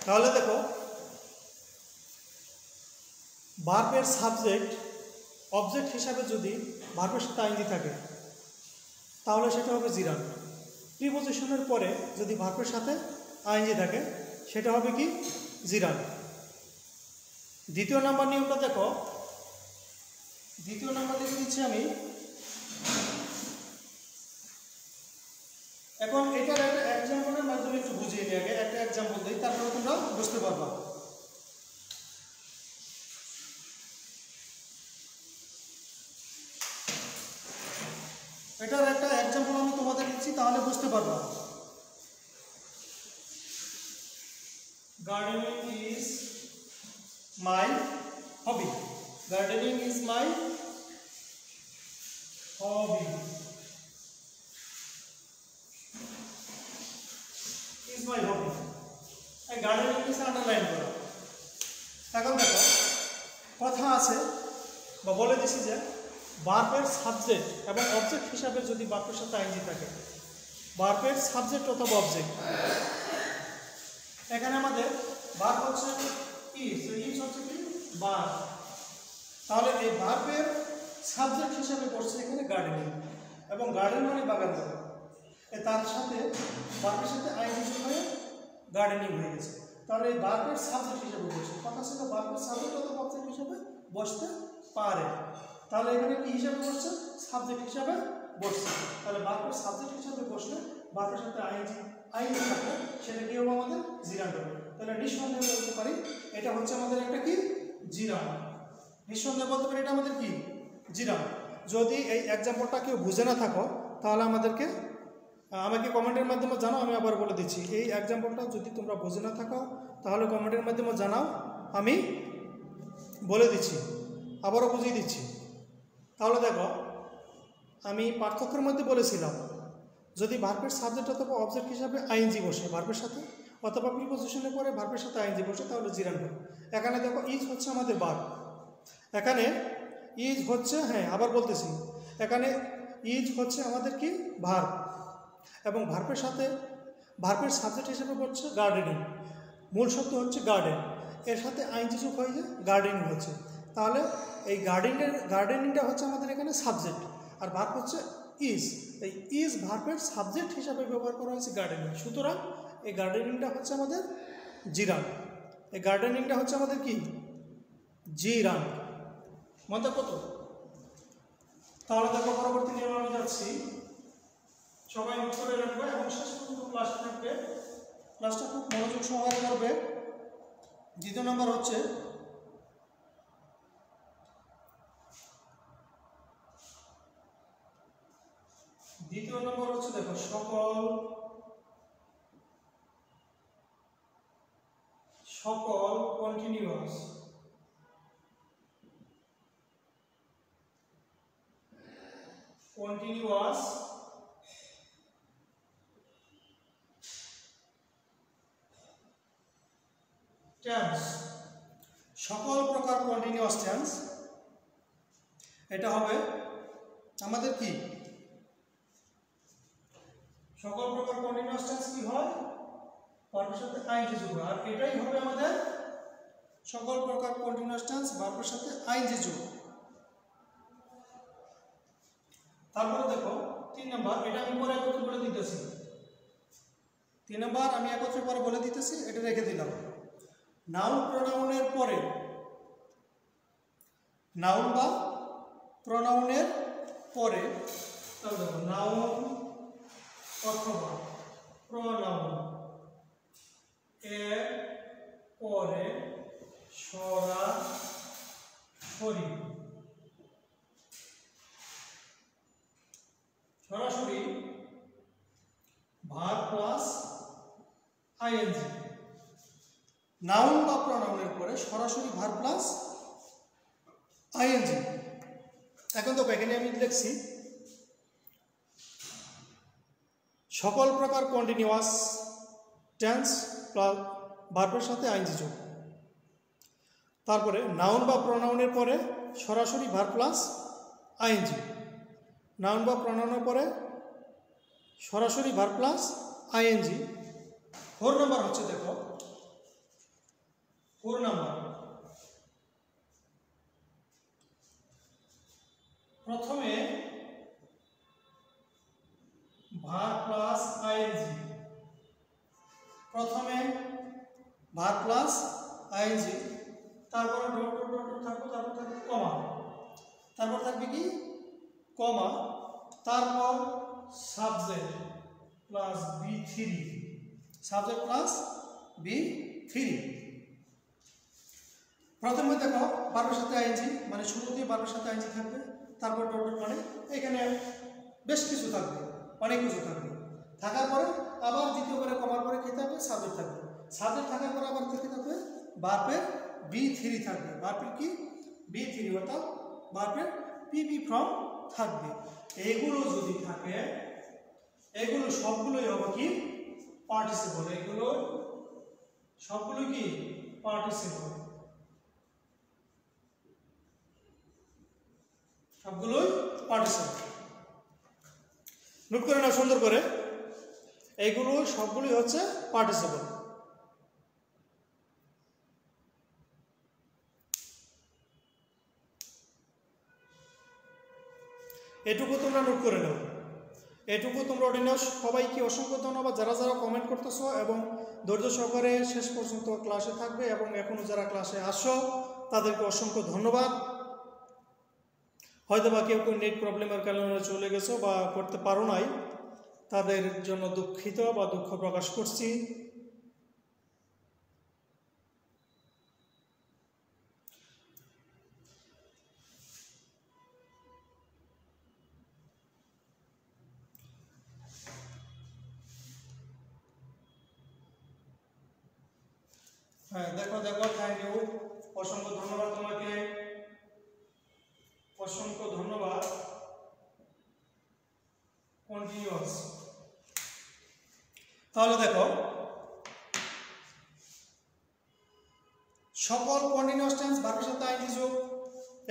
তাহলে দেখো ভার্বের সাবজেক্ট অবজেক্ট হিসাবে যদি ভার্বের সাথে আইএনজি থাকে তাহলে সেটা হবে জিরান্ড। প্রিপজিশনের পরে যদি ভার্বের সাথে আইএনজি থাকে সেটা হবে কি? জিরান্ড। দ্বিতীয় নাম্বার নিয়মটা দেখো, দ্বিতীয় নাম্বার লিখে দিচ্ছি আমি। এখন এটার একটা এক্সাম্পলের মাধ্যমে একটু বুঝিয়ে নিয়ে আগে একটা এক্সাম্পল দিই, তারপরে তোমরা বুঝতে পারবা। এটার একটা এক্সাম্পল আমি তোমাদের দিচ্ছি, তাহলে বুঝতে পারবা। Gardening is my hobby. Gardening is my hobby. Is my hobby. এই গার্ডেনিং ইজ আন্ডারলাইন করা। এখন দেখো কথা আছে বা বলে দিছি যে ভার্বের সাবজেক্ট এবং অবজেক্ট হিসাবে যদি ভার্বের সাথে আইএনজি থাকে, ভার্বের সাবজেক্ট অথবা অবজেক্ট, এখানে আমাদের ভার্ব হচ্ছে ইজ, ইজ হচ্ছে কি ভার্ব, তাহলে এই ভার্বের সাবজেক্ট হিসাবে পড়ছে এখানে গার্ডেনিং, এবং গার্ডেন মানে বাগান করা, তার সাথে ভার্বের সাথে আইএনজি যোগ হয়ে গার্ডেনিং হয়ে গেছে। তাহলে এই ভার্বের সাবজেক্ট হিসাবে বসছে, কথা ছিল ভার্বের সাবজেক্ট অথবা অবজেক্ট হিসাবে বসতে পারে, তাহলে এখানে কি হিসাবে বসছে, সাবজেক্ট হিসাবে বসছে। তাহলে ভার্বের সাবজেক্ট হিসাবে বসলে ভার্বের সাথে আইএনজি থাকলে সেটা কি হবে, আমাদের জিরান্ড হবে। তাহলে নিঃসন্দেহে বলতে পারি এটা হচ্ছে আমাদের একটা কি জিরান্ড। নিঃসন্দেহে বলতে পারি এটা আমাদের কি জিরান্ড। যদি এই এক্সাম্পলটা কেউ বুঝে না থাকো তাহলে আমাকে কমেন্টের মাধ্যমে জানাও, আমি আবার বলে দিচ্ছি। এই এক্সাম্পলটা যদি তোমরা বুঝে না থাকো তাহলে কমেন্টের মাধ্যমে জানাও, আমি বলে দিচ্ছি, আবারও বুঝিয়ে দিচ্ছি। তাহলে দেখো আমি পার্থক্যের মধ্যে বলেছিলাম, যদি ভার্বের সাবজেক্ট অথবা অবজেক্ট হিসাবে আইএনজি বসে ভার্বের সাথে, অথবা প্রিপজিশনের পরে ভার্বের সাথে আইএনজি বসে, তাহলে জিরান্ড হবে। এখানে দেখো ইজ হচ্ছে আমাদের ভার্ব, এখানে ইজ হচ্ছে, হ্যাঁ আবার বলতেছি, এখানে ইজ হচ্ছে আমাদের কি ভার্ব, এবং ভার্বের সাথে ভার্বের সাবজেক্ট হিসেবে পড়ছে গার্ডেনিং, মূল শব্দ হচ্ছে গার্ডেন, এর সাথে আইএনজি যোগ হয়ে যায় গার্ডেনিং হচ্ছে। তাহলে এই গার্ডেনিংটা হচ্ছে আমাদের এখানে সাবজেক্ট, আর ভার্ব হচ্ছে ইজ। এই ইজ ভার্বের সাবজেক্ট হিসাবে ব্যবহার করা হয়েছে গার্ডেনিং, সুতরাং এই গার্ডেনিংটা হচ্ছে আমাদের জিরান্ড। এই গার্ডেনিংটা হচ্ছে আমাদের কি জিরান্ড। মনে কত? তাহলে দেখো পরবর্তী নিয়মে আমি যাচ্ছি, সবাই নোট করে রাখবে এবং শেষ পর্যন্ত ক্লাস থাকবে, ক্লাসটা খুব মনোযোগ সহকারে করবে। দ্বিতীয় নম্বর হচ্ছে দেখো সকল কন্টিনিউয়াস টেন্স, সকল প্রকার কন্টিনিউয়াস টেন্স, এটা হবে আমাদের কি সকল প্রকার কন্টিনিউয়াস টেন্স কি হয়, ভার্বের সাথে আইএনজি যোগ, আর এটাই হবে আমাদের সকল প্রকার কন্টিনিউয়াস টেন্স ভার্বের সাথে আইএনজি যোগ। তারপরে দেখো 3 নাম্বার, এটা আমি পরে একত্রে বলে দিতেছি, 3 নাম্বার আমি একত্রে পরে বলে দিতেছি, এটা রেখে দিলাম। নাউন প্রোনাউনের পরে, নাউন বা প্রোনাউনের পরে, তাহলে দেখো নাউন অথবা প্রোনাউন এর পরে সরাসরি ভার্ব প্লাস আইএনজি। নাউন বা প্রোনাউনের পরে সরাসরি ভার্ব প্লাস আইএনজি। এখন তো এখানে আমি লিখছি সকল প্রকার কন্টিনিউয়াস টেন্স প্লাস ভার্বের সাথে আইএনজি যোগ, তারপরে নাউন বা প্রোনাউনের পরে সরাসরি ভার্ব প্লাস আইএনজি, নাউন বা প্রোনাউনের পরে সরাসরি ভার্ব প্লাস আইএনজি। 4 নাম্বার হচ্ছে দেখো 4 নাম্বার, প্রথমে ভার্ব প্লাস আইএনজি, প্রথমে ভার্ব প্লাস আইএনজি, তারপরে ডট ডট ডট থাকবে, তারপর থাকবে কমা, তারপর থাকবে কি কমা, তারপর subject plus B3, subject plus B3। প্রথমে দেখো ভার্বের সাথে আইএনজি, মানে শুরুতে ভার্বের সাথে আইএনজি থাকবে, তারপর ডট ডট, মানে এখানে বেশ কিছু থাকবে, অনেক কিছু থাকবে। থাকার পরে আবার দ্বিতীয়বারে কমার পরে কী থাকবে? সাবজেক্ট থাকবে। সাবজেক্ট থাকার পরে আবার থেকে থাকবে ভার্বের B3 থাকবে। ভার্বের কি? B3, অর্থাৎ ভার্বের PP ফর্ম থাকবে। এইগুলো যদি থাকে, এগুলো সবগুলোই হবে কি? পার্টিসিপল। এগুলো সবগুলো কি? পার্টিসিপল। সবগুলোই পার্টিসিপল। নোট করে নাও সুন্দর করে, এইগুলো সবগুলোই হচ্ছে পার্টিসিপল। এটুকু তোমরা নোট করে নাও, এটুকু তোমরা ওঠে নাও। সবাইকে অসংখ্য ধন্যবাদ যারা যারা কমেন্ট করতেছো এবং ধৈর্য সহকারে শেষ পর্যন্ত ক্লাসে থাকবে, এবং এখনো যারা ক্লাসে আসো তাদেরকে অসংখ্য ধন্যবাদ। হয়তো বা কেউ কেউ নেট প্রবলেমের কারণে চলে গেছো বা করতে পারো নাই, তাদের জন্য দুঃখিত বা দুঃখ প্রকাশ করছি। হ্যাঁ, দেখো দেখো, থ্যাংক ইউ, অসংখ্য ধন্যবাদ তোমাকে, অসংখ্য ধন্যবাদ। কন্টিনিউয়াস। তাহলে দেখো, সকল কন্টিনিউয়াস টেন্স ভার্বের সাথে আইএনজি যোগ,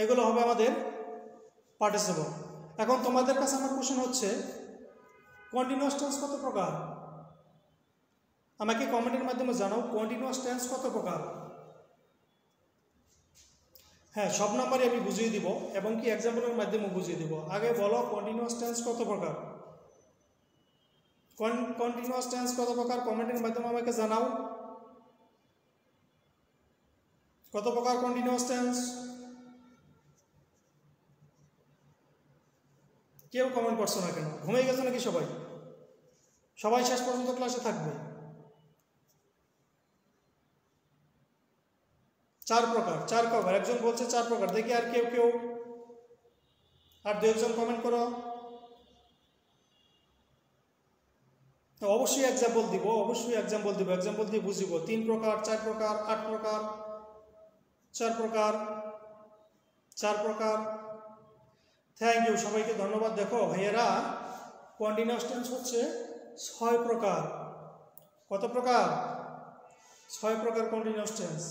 এগুলো হবে আমাদের পার্টিসিপল। এখন তোমাদের কাছে আমার কোশ্চেন হচ্ছে, কন্টিনিউয়াস টেন্স কত প্রকার? আমাকে কমেন্টের মাধ্যমে জানাও, কন্টিনিউয়াস টেন্স কত প্রকার? হ্যাঁ, সব নাম্বারই আমি বুঝিয়ে দিব এবং কি এক্সাম্পলের মাধ্যমে বুঝিয়ে দিব। আগে বলো, কন্টিনিউয়াস টেন্স কত প্রকার? কন্টিনিউয়াস টেন্স কত প্রকার? কমেন্টের মাধ্যমে আমাকে জানাও, কত প্রকার কন্টিনিউয়াস টেন্স? কেউ কমেন্ট করছো না কেন? ঘুমিয়ে গেছো নাকি সবাই? সবাই শেষ পর্যন্ত ক্লাসে থাকবে। 4 প্রকার, 4 প্রকার। একজন বলছে 4 প্রকার, দেখি আর কেউ কেউ, আর 2-1 কমেন্ট করো। তো অবশ্যই এক্সাম্পল দিব, অবশ্যই এক্সাম্পল দিব, এক্সাম্পল দিয়ে বুঝিব। 3 প্রকার, 4 প্রকার, 8 প্রকার, 4 প্রকার, 4 প্রকার। থ্যাংক ইউ, সবাইকে ধন্যবাদ। দেখো ভাইয়েরা, কন্টিনিউয়াস টেন্স হচ্ছে 6 প্রকার। কত প্রকার? 6 প্রকার কন্টিনিউয়াস টেন্স।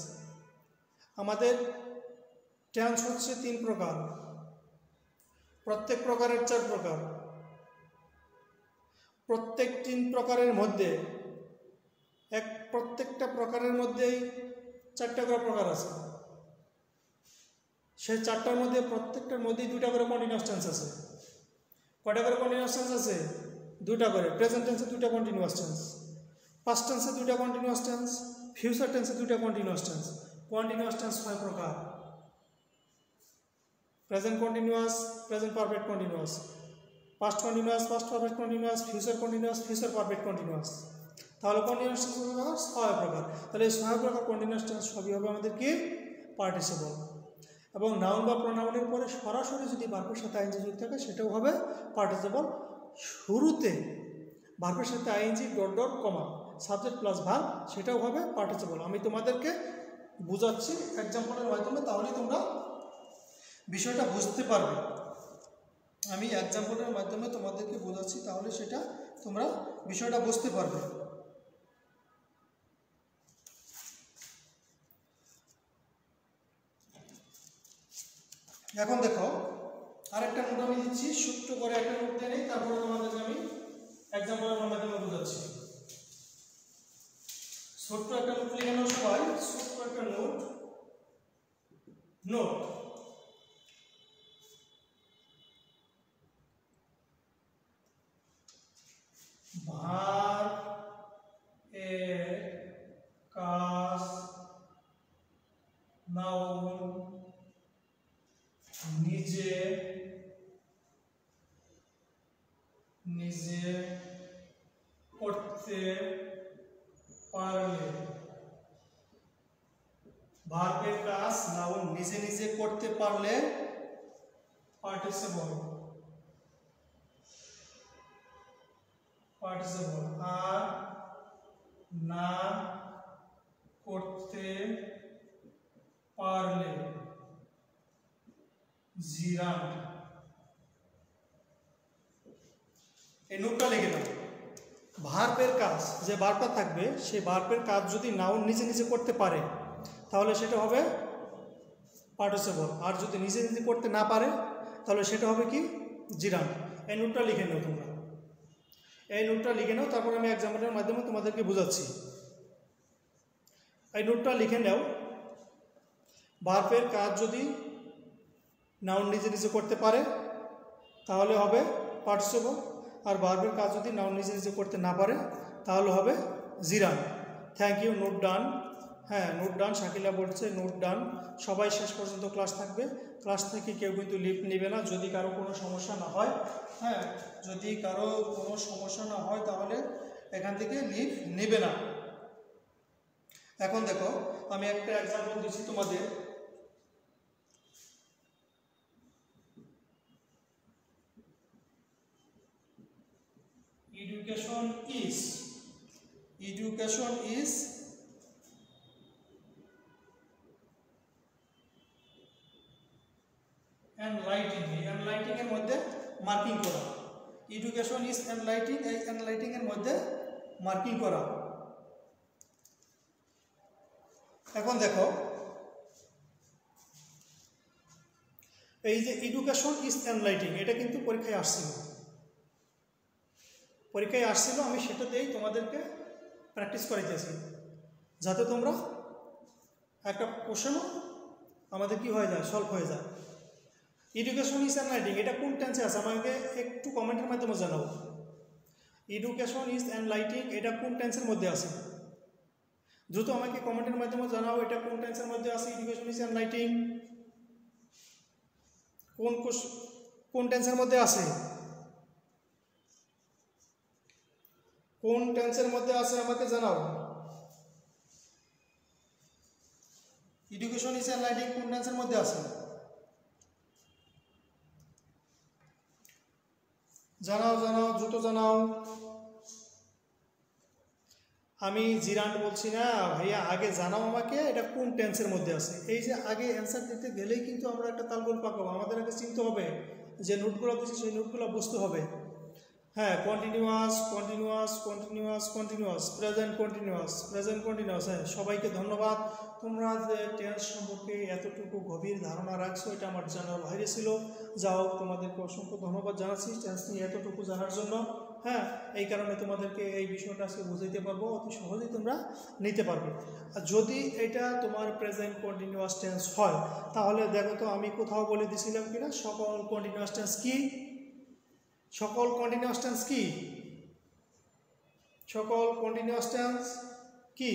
আমাদের টেন্স হচ্ছে 3 প্রকার, প্রত্যেক প্রকারের 4 প্রকার। প্রত্যেক 3 প্রকারের মধ্যে প্রত্যেকটা প্রকারের মধ্যেই 4টা করে প্রকার আছে। সেই 4টার মধ্যে প্রত্যেকটার মধ্যেই 2টা করে কন্টিনিউয়াস টেন্স আছে। কয়টা করে কন্টিনিউয়াস টেন্স আছে? 2টা করে। প্রেজেন্ট টেন্সে 2টা কন্টিনিউয়াস টেন্স, পাস্ট টেন্সে 2টা কন্টিনিউয়াস টেন্স, ফিউচার টেন্সে 2টা কন্টিনিউয়াস টেন্স। কন্টিনিউয়াস টেন্স 6 প্রকার। Present continuous, present perfect continuous, past continuous, past perfect continuous, future continuous, future perfect continuous. তাহলে কন্টিনিউয়াস টেন্স 6 প্রকার। তাহলে এই 6 প্রকার কন্টিনিউয়াস টেন্স সবই হবে আমাদের কি? পার্টিসিপল। এবং নাউন বা প্রোনাউনের পরে সরাসরি যদি ভার্বের সাথে আইএনজি যুক্ত থাকে সেটাও হবে পার্টিসিপল। শুরুতে ভার্বের সাথে ING dot dot comma subject plus verb, সেটাও হবে পার্টিসিপল। আমি তোমাদেরকে বোঝাচ্ছি এক্সাম্পলের মাধ্যমে, তাহলে তোমরা বিষয়টা বুঝতে পারবে। আমি এক্সাম্পলের মাধ্যমে তোমাদেরকে বোঝাচ্ছি, তাহলে সেটা তোমরা বিষয়টা বুঝতে পারবে। এখন দেখো, আরেকটা নোট আমি দিচ্ছি, ছোট্ট করে একটা নোট দিয়ে নেই, তারপরে তোমাদেরকে আমি এক্সাম্পলের মাধ্যমে বোঝাচ্ছি। ছোট্ট একটা নোট লিখে নাও সবাই, ছোট্ট একটা নোট। নোট ভার এর কাজ নাউন নিজে নিজে করতে পারলে, ভার্বের কাজ নাউন নিজে নিজে করতে পারলে পার্টিসিপল। পার্টিসিপল, আর না করতে পারলে জিরান্ড। এই নোটটা লিখে নাও। ভার্বের কাজ, যে ভার্বটা থাকবে সেই ভার্বের কাজ যদি নাউন নিজে নিজে করতে পারে তাহলে সেটা হবে পার্টিসিপল, আর যদি নিজে নিজে করতে না পারে তাহলে সেটা হবে কি জিরান্ড। এই নোটটা লিখে নাও তোমরা, এই নোটটা লিখে নাও, তারপর আমি এক্সাম্পলের মাধ্যমে তোমাদেরকে বোঝাচ্ছি। এই নোটটা লিখে নাও। ভার্বের কাজ যদি নাউন নিজে নিজে করতে পারে তাহলে হবে পার্টিসিপল, আর ভার্বের কাজ যদি নাউন নিজে নিজে করতে না পারে তাহলে হবে জিরান্ড। থ্যাংক ইউ, নোট ডান। হ্যাঁ, নোট ডান, শাকিলা বলছে নোট ডান। সবাই শেষ পর্যন্ত ক্লাস থাকবে, ক্লাস থেকে কেউ কিন্তু লিভ নেবে না যদি কারো কোনো সমস্যা না হয়। হ্যাঁ, যদি কারো কোনো সমস্যা না হয় তাহলে এখান থেকে লিভ নেবে না। এখন দেখো আমি একটা এক্সাম্পল দিচ্ছি তোমাদের। Education is enlightening, enlightening এর মধ্যে মার্কিং করা। এডুকেশন ইজ এনলাইটিং, এই এনলাইটিং এর মধ্যে মার্কিং করা। এখন দেখো এই যে এডুকেশন ইজ এনলাইটিং, এটা কিন্তু পরীক্ষায় আসছিল, আমি সেটাতেই তোমাদেরকে প্র্যাকটিস করাইতেছি যাতে তোমরা একটা কোশ্চেনও আমাদের কি হয়ে যায়, সলভ হয়ে যায়। এডুকেশন ইজ এনলাইটিং এটা কোন টেন্সে আছে আমাকে একটু কমেন্টের মাধ্যমে জানাও। এডুকেশন ইজ এনলাইটিং এটা কোন টেন্সের মধ্যে আছে, দ্রুত আমাকে কমেন্টের মাধ্যমে জানাও এটা কোন টেন্সের মধ্যে আছে। এডুকেশন ইজ এনলাইটিং কোন টেন্সের মধ্যে আছে, কোন টেন্সের মধ্যে আছে আমাকে জানাও। এডুকেশন ইজ এনলাইটিং কোন টেন্সের মধ্যে আছে, জানাও জানাও, দ্রুত জানাও। আমি জিরান্ড বলছি না ভাইয়া, আগে জানাও আমাকে এটা কোন টেন্সের মধ্যে আছে। এই যে আগে অ্যান্সার দিতে গেলেই কিন্তু আমরা একটা তালগোল পাকাবো, আমাদের আগে চিনতে হবে যে নোটগুলো দিচ্ছি সেই নোটগুলো বুঝতে হবে। হ্যাঁ, continuous continuous continuous continuous, present continuous present continuous. হ্যাঁ, সবাইকে ধন্যবাদ, তোমরা যে টেন্স সম্পর্কে এতটুকু গভীর ধারণা রাখছো এটা আমার জানার বাইরে ছিল। যাও, তোমাদেরকে অসংখ্য ধন্যবাদ জানাচ্ছি টেন্স নিয়ে এতটুকু জানার জন্য। হ্যাঁ, এই কারণে তোমাদেরকে এই বিষয়টা আজকে বুঝাইতে পারবো, অতি সহজেই তোমরা নিতে পারবে। আর যদি এটা তোমার প্রেজেন্ট কন্টিনিউয়াস টেন্স হয় তাহলে দেখো তো আমি কোথাও বলে দিয়েছিলাম কিনা সকল কন্টিনিউয়াস টেন্স কি, সকল কন্টিনিউয়াস টেন্স কি, সকল কন্টিনিউয়াস টেন্স কি,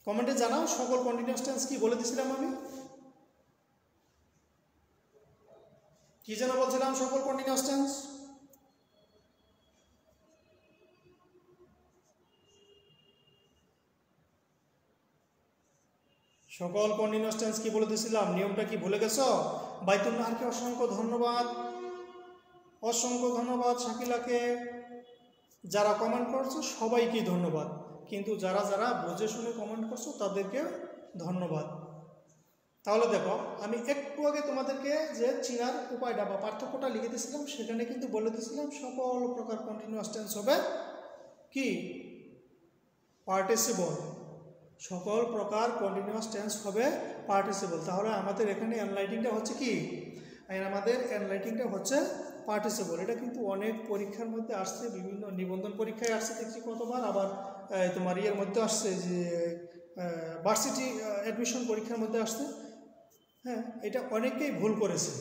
কমেন্টে জানাও সকল কন্টিনিউয়াস টেন্স কি বলে দিয়েছিলাম আমি, কি যেন বলছিলাম সকল কন্টিনিউয়াস টেন্স। সকল কন্টিনিউয়াস টেন্স কি বলে দিয়েছিলাম, নিয়মটা কি ভুলে গেছো? বাইতুল্লাহকে অসংখ্য ধন্যবাদ, অসংখ্য ধন্যবাদ শাকিলাকে, যারা কমেন্ট করছো সবাইকে ধন্যবাদ, কিন্তু যারা যারা বুঝে শুনে কমেন্ট করছো তাদেরকে ধন্যবাদ। তাহলে দেখো আমি একটু আগে তোমাদেরকে যে চিনার উপায়টা বা পার্থক্যটা লিখে দিয়েছিলাম সেখানে কিন্তু বলে দিয়েছিলাম সকল প্রকার কন্টিনিউয়াস টেন্স হবে কি পার্টিসিপল, সকল প্রকার কন্টিনিউয়াস টেন্স হবে পার্টিসিপল। তাহলে আমাদের এখানে এনলাইটিংটা হচ্ছে কি, আমাদের এনলাইটিংটা হচ্ছে পার্টিসিপল। এটা কিন্তু অনেক পরীক্ষার মধ্যে আসছে, বিভিন্ন নিবন্ধন পরীক্ষায় আসছে দেখছি কতবার, আবার তোমার ইয়ের মধ্যে আসছে যে ভার্সিটি অ্যাডমিশন পরীক্ষার মধ্যে আসছে। হ্যাঁ, এটা অনেকেই ভুল করেছে,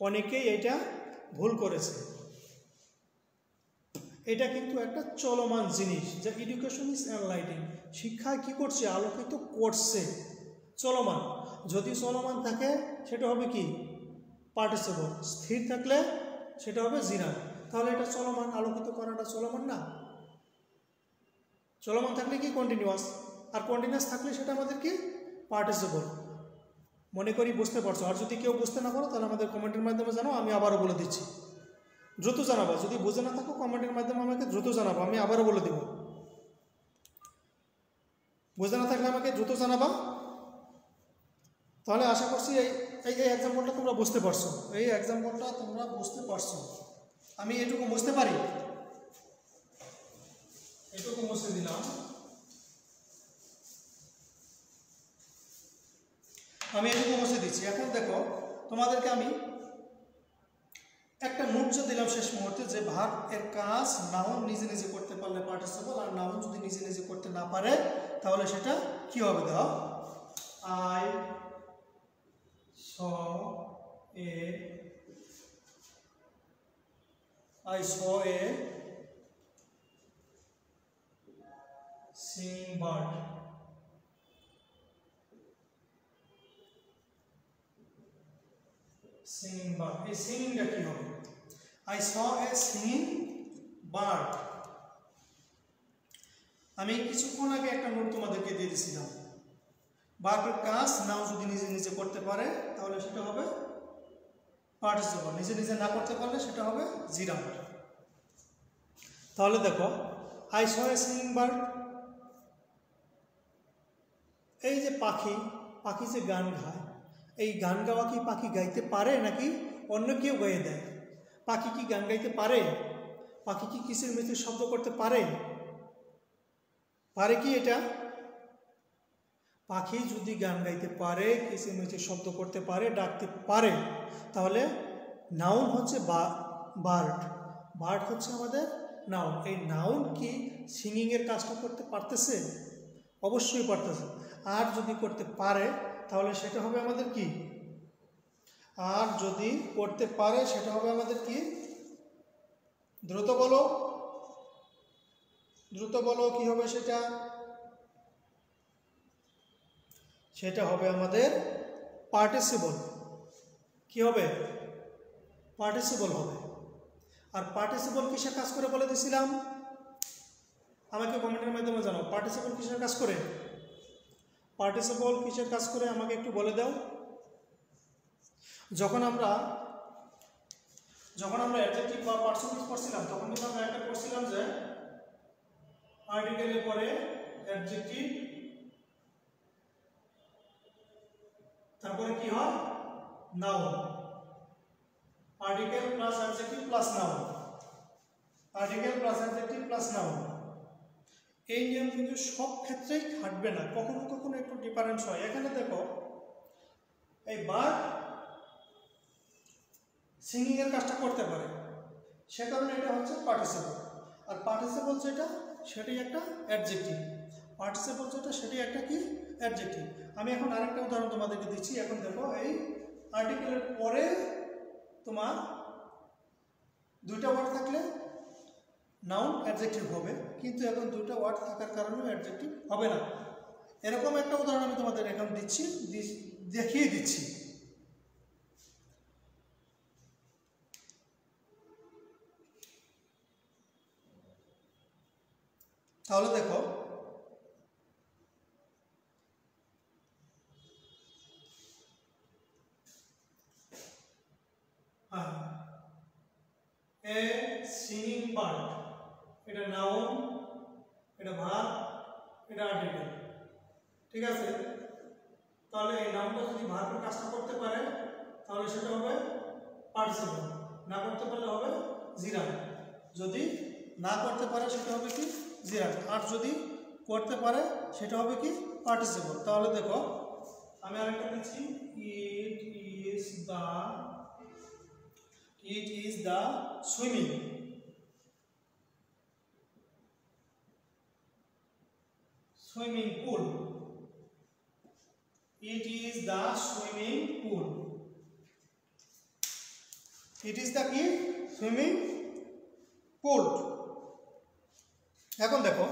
অনেকেই এটা ভুল করেছে। এটা কিন্তু একটা চলমান জিনিস, যে এডুকেশন ইজ এনলাইটিং, শিক্ষা কি করছে, আলোকিত করছে, চলমান। যদি চলমান থাকে সেটা হবে কি পার্টিসিপল, স্থির থাকলে সেটা হবে জিরান্ড। তাহলে এটা চলমান, আলোকিত করাটা চলমান না, চলমান থাকলে কি কন্টিনিউয়াস, আর কন্টিনিউয়াস থাকলে সেটা আমাদের কি পার্টিসিপল। মনে করি বুঝতে পারছো। আর যদি কেউ বুঝতে না পারো তাহলে আমাদের কমেন্টের মাধ্যমে জানাও, আমি আবারও বলে দিচ্ছি। দ্রুত জানাবো, যদি বুঝে না থাকো কমেন্টের মাধ্যমে আমাকে দ্রুত জানাবো, আমি আবারও বলে দেব। বুঝে না থাকলে আমাকে দ্রুত জানাবা। তাহলে আশা করছি এই এক্সাম্পলটা তোমরা বুঝতে পারছো, এই এক্সাম্পলটা তোমরা বুঝতে পারছো। আমি এটুকু বুঝতে পারি, এটুকু মুছে দিলাম। আমি এটুকু মুছে দিচ্ছি। এখন দেখো তোমাদেরকে আমি একটা নোট দিলাম শেষ মুহূর্তে, যে ভার্ব এর কাজ নাউন নিজে নিজে করতে পারলে পার্টিসিপল, আর নাউন যদি নিজে নিজে করতে না পারে তাহলে সেটা কি হবে? দাও, I saw a singing bird. Singing bird, এই সিঙ্গিংটা কি হবে? I saw a singing bird. আমি কিছুক্ষণ আগে একটা নোট তোমাদেরকে দিয়ে দিয়েছিলাম, ভার্বের কাজ নাও যদি নিজে নিজে করতে পারে তাহলে সেটা হবে পার্টিসিপল, নিজে নিজে না করতে পারলে সেটা হবে জিরান্ট। তাহলে দেখো, I saw a singing bird, এই যে পাখি, পাখি যে গান গায়, এই গান গাওয়া কি পাখি গাইতে পারে নাকি অন্য কেউ গাইয়ে দেয়? পাখি কি গান গাইতে পারে? পাখি কি কিচির মিচির শব্দ করতে পারে? পারে কি এটা? পাখি যদি গান গাইতে পারে, কিচির মিচির শব্দ করতে পারে, ডাকতে পারে, তাহলে নাউন হচ্ছে বার্ড, বার্ড হচ্ছে আমাদের নাউন। এই নাউন কি সিঙ্গিংয়ের কাজটা করতে পারতেছে? অবশ্যই পারতেছে। আর যদি করতে পারে তাহলে সেটা হবে আমাদের কি? আর যদি করতে পারে সেটা হবে আমাদের কি? দ্রুত বলো, দ্রুত বলো, কি হবে সেটা? সেটা হবে আমাদের পার্টিসিপল। কি হবে? পার্টিসিপল হবে। আর পার্টিসিপল কিসের কাজ করে বলে দিয়েছিলাম? আমাকে কমেন্টের মাধ্যমে জানাও, পার্টিসিপল কিসের কাজ করে? পার্টিসিপল কিসের কাজ করে আমাকে একটু বলে দাও। যখন আমরা অ্যাডজেক্টিভ বা পার্সোনাল পড়ছিলাম তখন কিন্তু আমরা একটা পড়ছিলাম যে আর্টিকেলের পরে অ্যাডজেক্টিভ, তারপরে কি হয়? Noun. Article plus adjective plus noun, article plus adjective plus noun. এই নিয়ম কিন্তু সব ক্ষেত্রেই খাটবে না, কখনো কখনো একটু ডিফারেন্স হয়। এখানে দেখো, এই বার্ড সিঙ্গিং এর কাজটা করতে পারে, সে কারণে এটা হচ্ছে পার্টিসিপল। আর পার্টিসিপল যেটা সেটাই একটা অ্যাডজেক্টিভ, পার্টিসিপল যেটা সেটাই একটা কি? অ্যাডজেক্টিভ। আমি এখন আরেকটা উদাহরণ তোমাদেরকে দিচ্ছি। এখন দেখো, এই আর্টিকেলের পরে তোমার দুইটা ওয়ার্ড থাকলে নাউন অ্যাডজেক্টিভ হবে, কিন্তু এখন দুইটা ওয়ার্ড থাকার কারণে অ্যাডজেক্টিভ হবে না। এরকম একটা উদাহরণ আমি তোমাদের এখন দিচ্ছি, দেখিয়ে দিচ্ছি। তাহলে দেখো, এ সিঙ্গিং বার্ড, এটা নাউন, এটা ভার্ব, এটা আর্টিকেল, ঠিক আছে? তাহলে এই নাউনটা যদি ভার্বের কাজটা করতে পারে তাহলে সেটা হবে পার্টিসিপল, না করতে পারলে হবে জিরান্ট। যদি না করতে পারে সেটা হবে কি? জিরান্ট। আর যদি করতে পারে সেটা হবে কি? পার্টিসিপল। তাহলে দেখো, আমি আরেকটা দিচ্ছি, it is the swimming pool, it is the swimming pool, it is the কি? Swimming pool. এখন দেখো,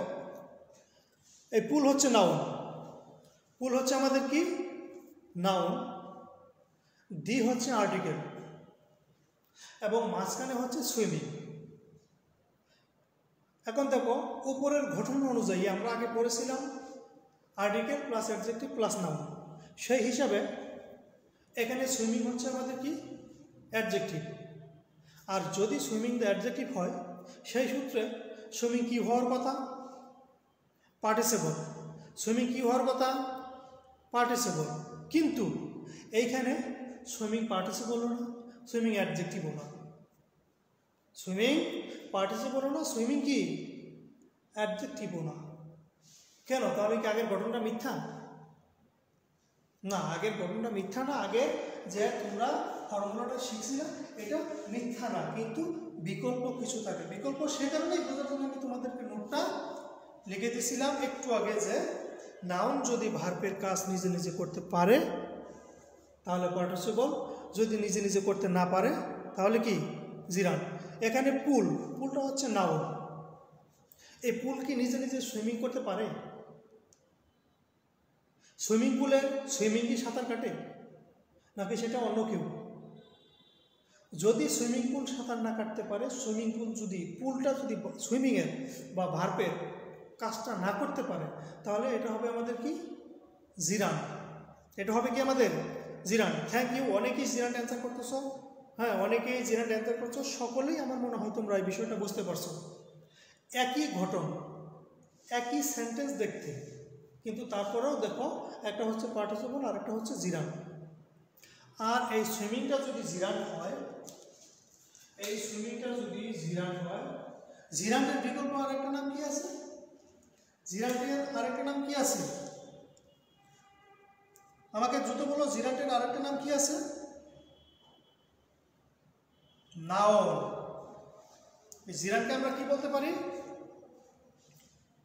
এই পুল হচ্ছে নাউন, পুল হচ্ছে আমাদের কি? নাউন। দি হচ্ছে আর্টিকেল এবং মাঝখানে হচ্ছে সুইমিং। এখন দেখো, উপরের গঠন অনুযায়ী আমরা আগে পড়েছিলাম article plus adjective plus noun, সেই হিসাবে এখানে সুইমিং হচ্ছে আমাদের কি অ্যাডজেক্টিভ, আর যদি সুইমিং দ্য অ্যাডজেক্টিভ হয় সেই সূত্রে সুইমিং কি হওয়ার কথা, পার্টিসিপল। সুইমিং কি হওয়ার কথা, পার্টিসিপল। কিন্তু এইখানে সুইমিং পার্টিসিপলও না, সুইমিং অ্যাডজেক্টিভও না, সুইমিং পার্টিসিপলও না, সুইমিং কি অ্যাডজেক্টিভও না। কেন? তাহলে কি আগের ঘটনাটা মিথ্যা? না, আগের ঘটনাটা মিথ্যা না। আগে যে তোমরা ফর্মুলাটা শিখছিলে এটা মিথ্যা না, কিন্তু বিকল্প কিছু থাকে। বিকল্প সে কারণেই বোঝার জন্য আমি তোমাদেরকে নোটটা লিখে দিয়েছিলাম একটু আগে, যে নাউন যদি ভার্বের কাজ নিজে নিজে করতে পারে তাহলে পার্টিসিপল, যদি নিজে নিজে করতে না পারে তাহলে কি জিরান। এখানে পুল, পুলটা হচ্ছে নাউন। এই পুল কি নিজে নিজে সুইমিং করতে পারে? সুইমিং পুলে সুইমিং কি সাঁতার কাটে নাকি সেটা অন্য কেউ? যদি সুইমিং পুল সাঁতার না কাটতে পারে, সুইমিং পুল যদি পুলটা যদি সুইমিংয়ের বা ভার্বের কাজটা না করতে পারে তাহলে এটা হবে আমাদের কি জিরান। এটা হবে কি আমাদের জিরান। থ্যাংক ইউ, অনেকেই জিরান অ্যান্সার করতেছো। হ্যাঁ, অনেকেই জিরান অ্যান্সার করছো। সকলেই আমার মনে হয় তোমরা এই বিষয়টা বুঝতে পারছো। একই ঘটন, একই সেন্টেন্স দেখতে, কিন্তু তারপরেও দেখো একটা হচ্ছে পার্টিসিপল আর একটা হচ্ছে জিরান। আর এই সুইমিংটা যদি জিরান হয়, এই সুইমিংটা যদি জিরান হয়, জিরানের বিকল্প আরেকটা নাম কি আছে? জিরানের আরেকটা নাম কি আছে? আমাকে দ্রুত বলো, জিরানের আরেকটা নাম কি আছে? নাউন। এই জিরানকে আমরা কি বলতে পারি?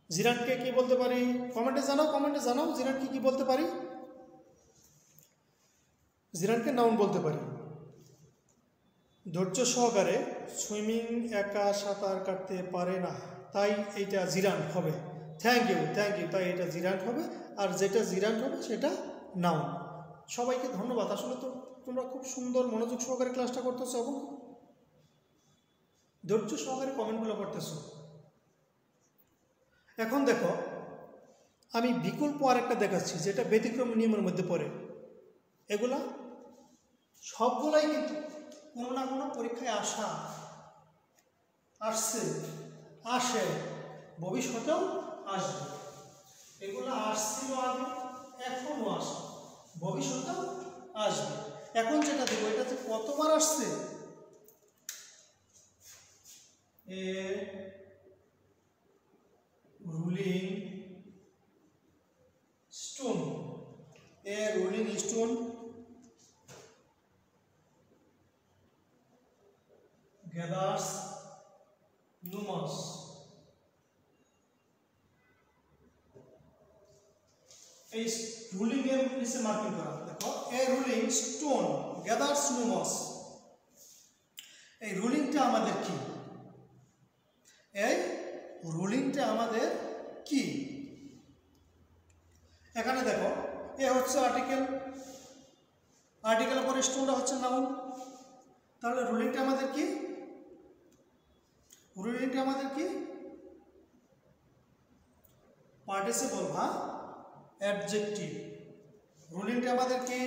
জিরানকে কি বলতে পারি? কমেন্টে জানাও, কমেন্টে জানাও জিরানকে কি বলতে পারি? জিরানকে নাউন বলতে পারি। ধৈর্য সহকারে সুইমিং একা সাঁতার কাটতে পারে না, তাই এইটা জিরান হবে। Thank you, thank you. তাই এটা জিরান হবে, আর যেটা জিরান হবে সেটা নাউন। সবাইকে ধন্যবাদ। আসলে তো তোমরা খুব সুন্দর মনোযোগ সহকারে ক্লাসটা করতেছো এবং ধৈর্য সহকারে কমেন্টগুলো করতেছো। এখন দেখো, আমি বিকল্প আরেকটা দেখাচ্ছি যেটা ব্যতিক্রম নিয়মের মধ্যে পড়ে। এগুলা সবগুলাই কিন্তু কোনো না কোনো পরীক্ষায় আসছে, আসে, ভবিষ্যতেও আসবে। এগুলো আসছিল আগে, এখনও আসে, ভবিষ্যতেও আসবে। এখন যেটা দেবো এটাতে কতবার আসছে? এ রুলিং স্টোন, এ রুলিং স্টোন gathers numerous, এই রুলিং এর নিচে মার্কিং করা। দেখো, এ রুলিং স্টোন গ্যাদার্স numerous, এই রুলিংটা আমাদের কি? এই রুলিংটা আমাদের কি? এখানে দেখো, এ হচ্ছে আর্টিকেল, আর্টিকেলের পরে স্টোনটা হচ্ছে নাউন। তাহলে রুলিংটা আমাদের কি? রুলিংটা আমাদের কি? পার্টিসিপল বা অ্যাডজেক্টিভ। রুলিংটা আমাদের কি?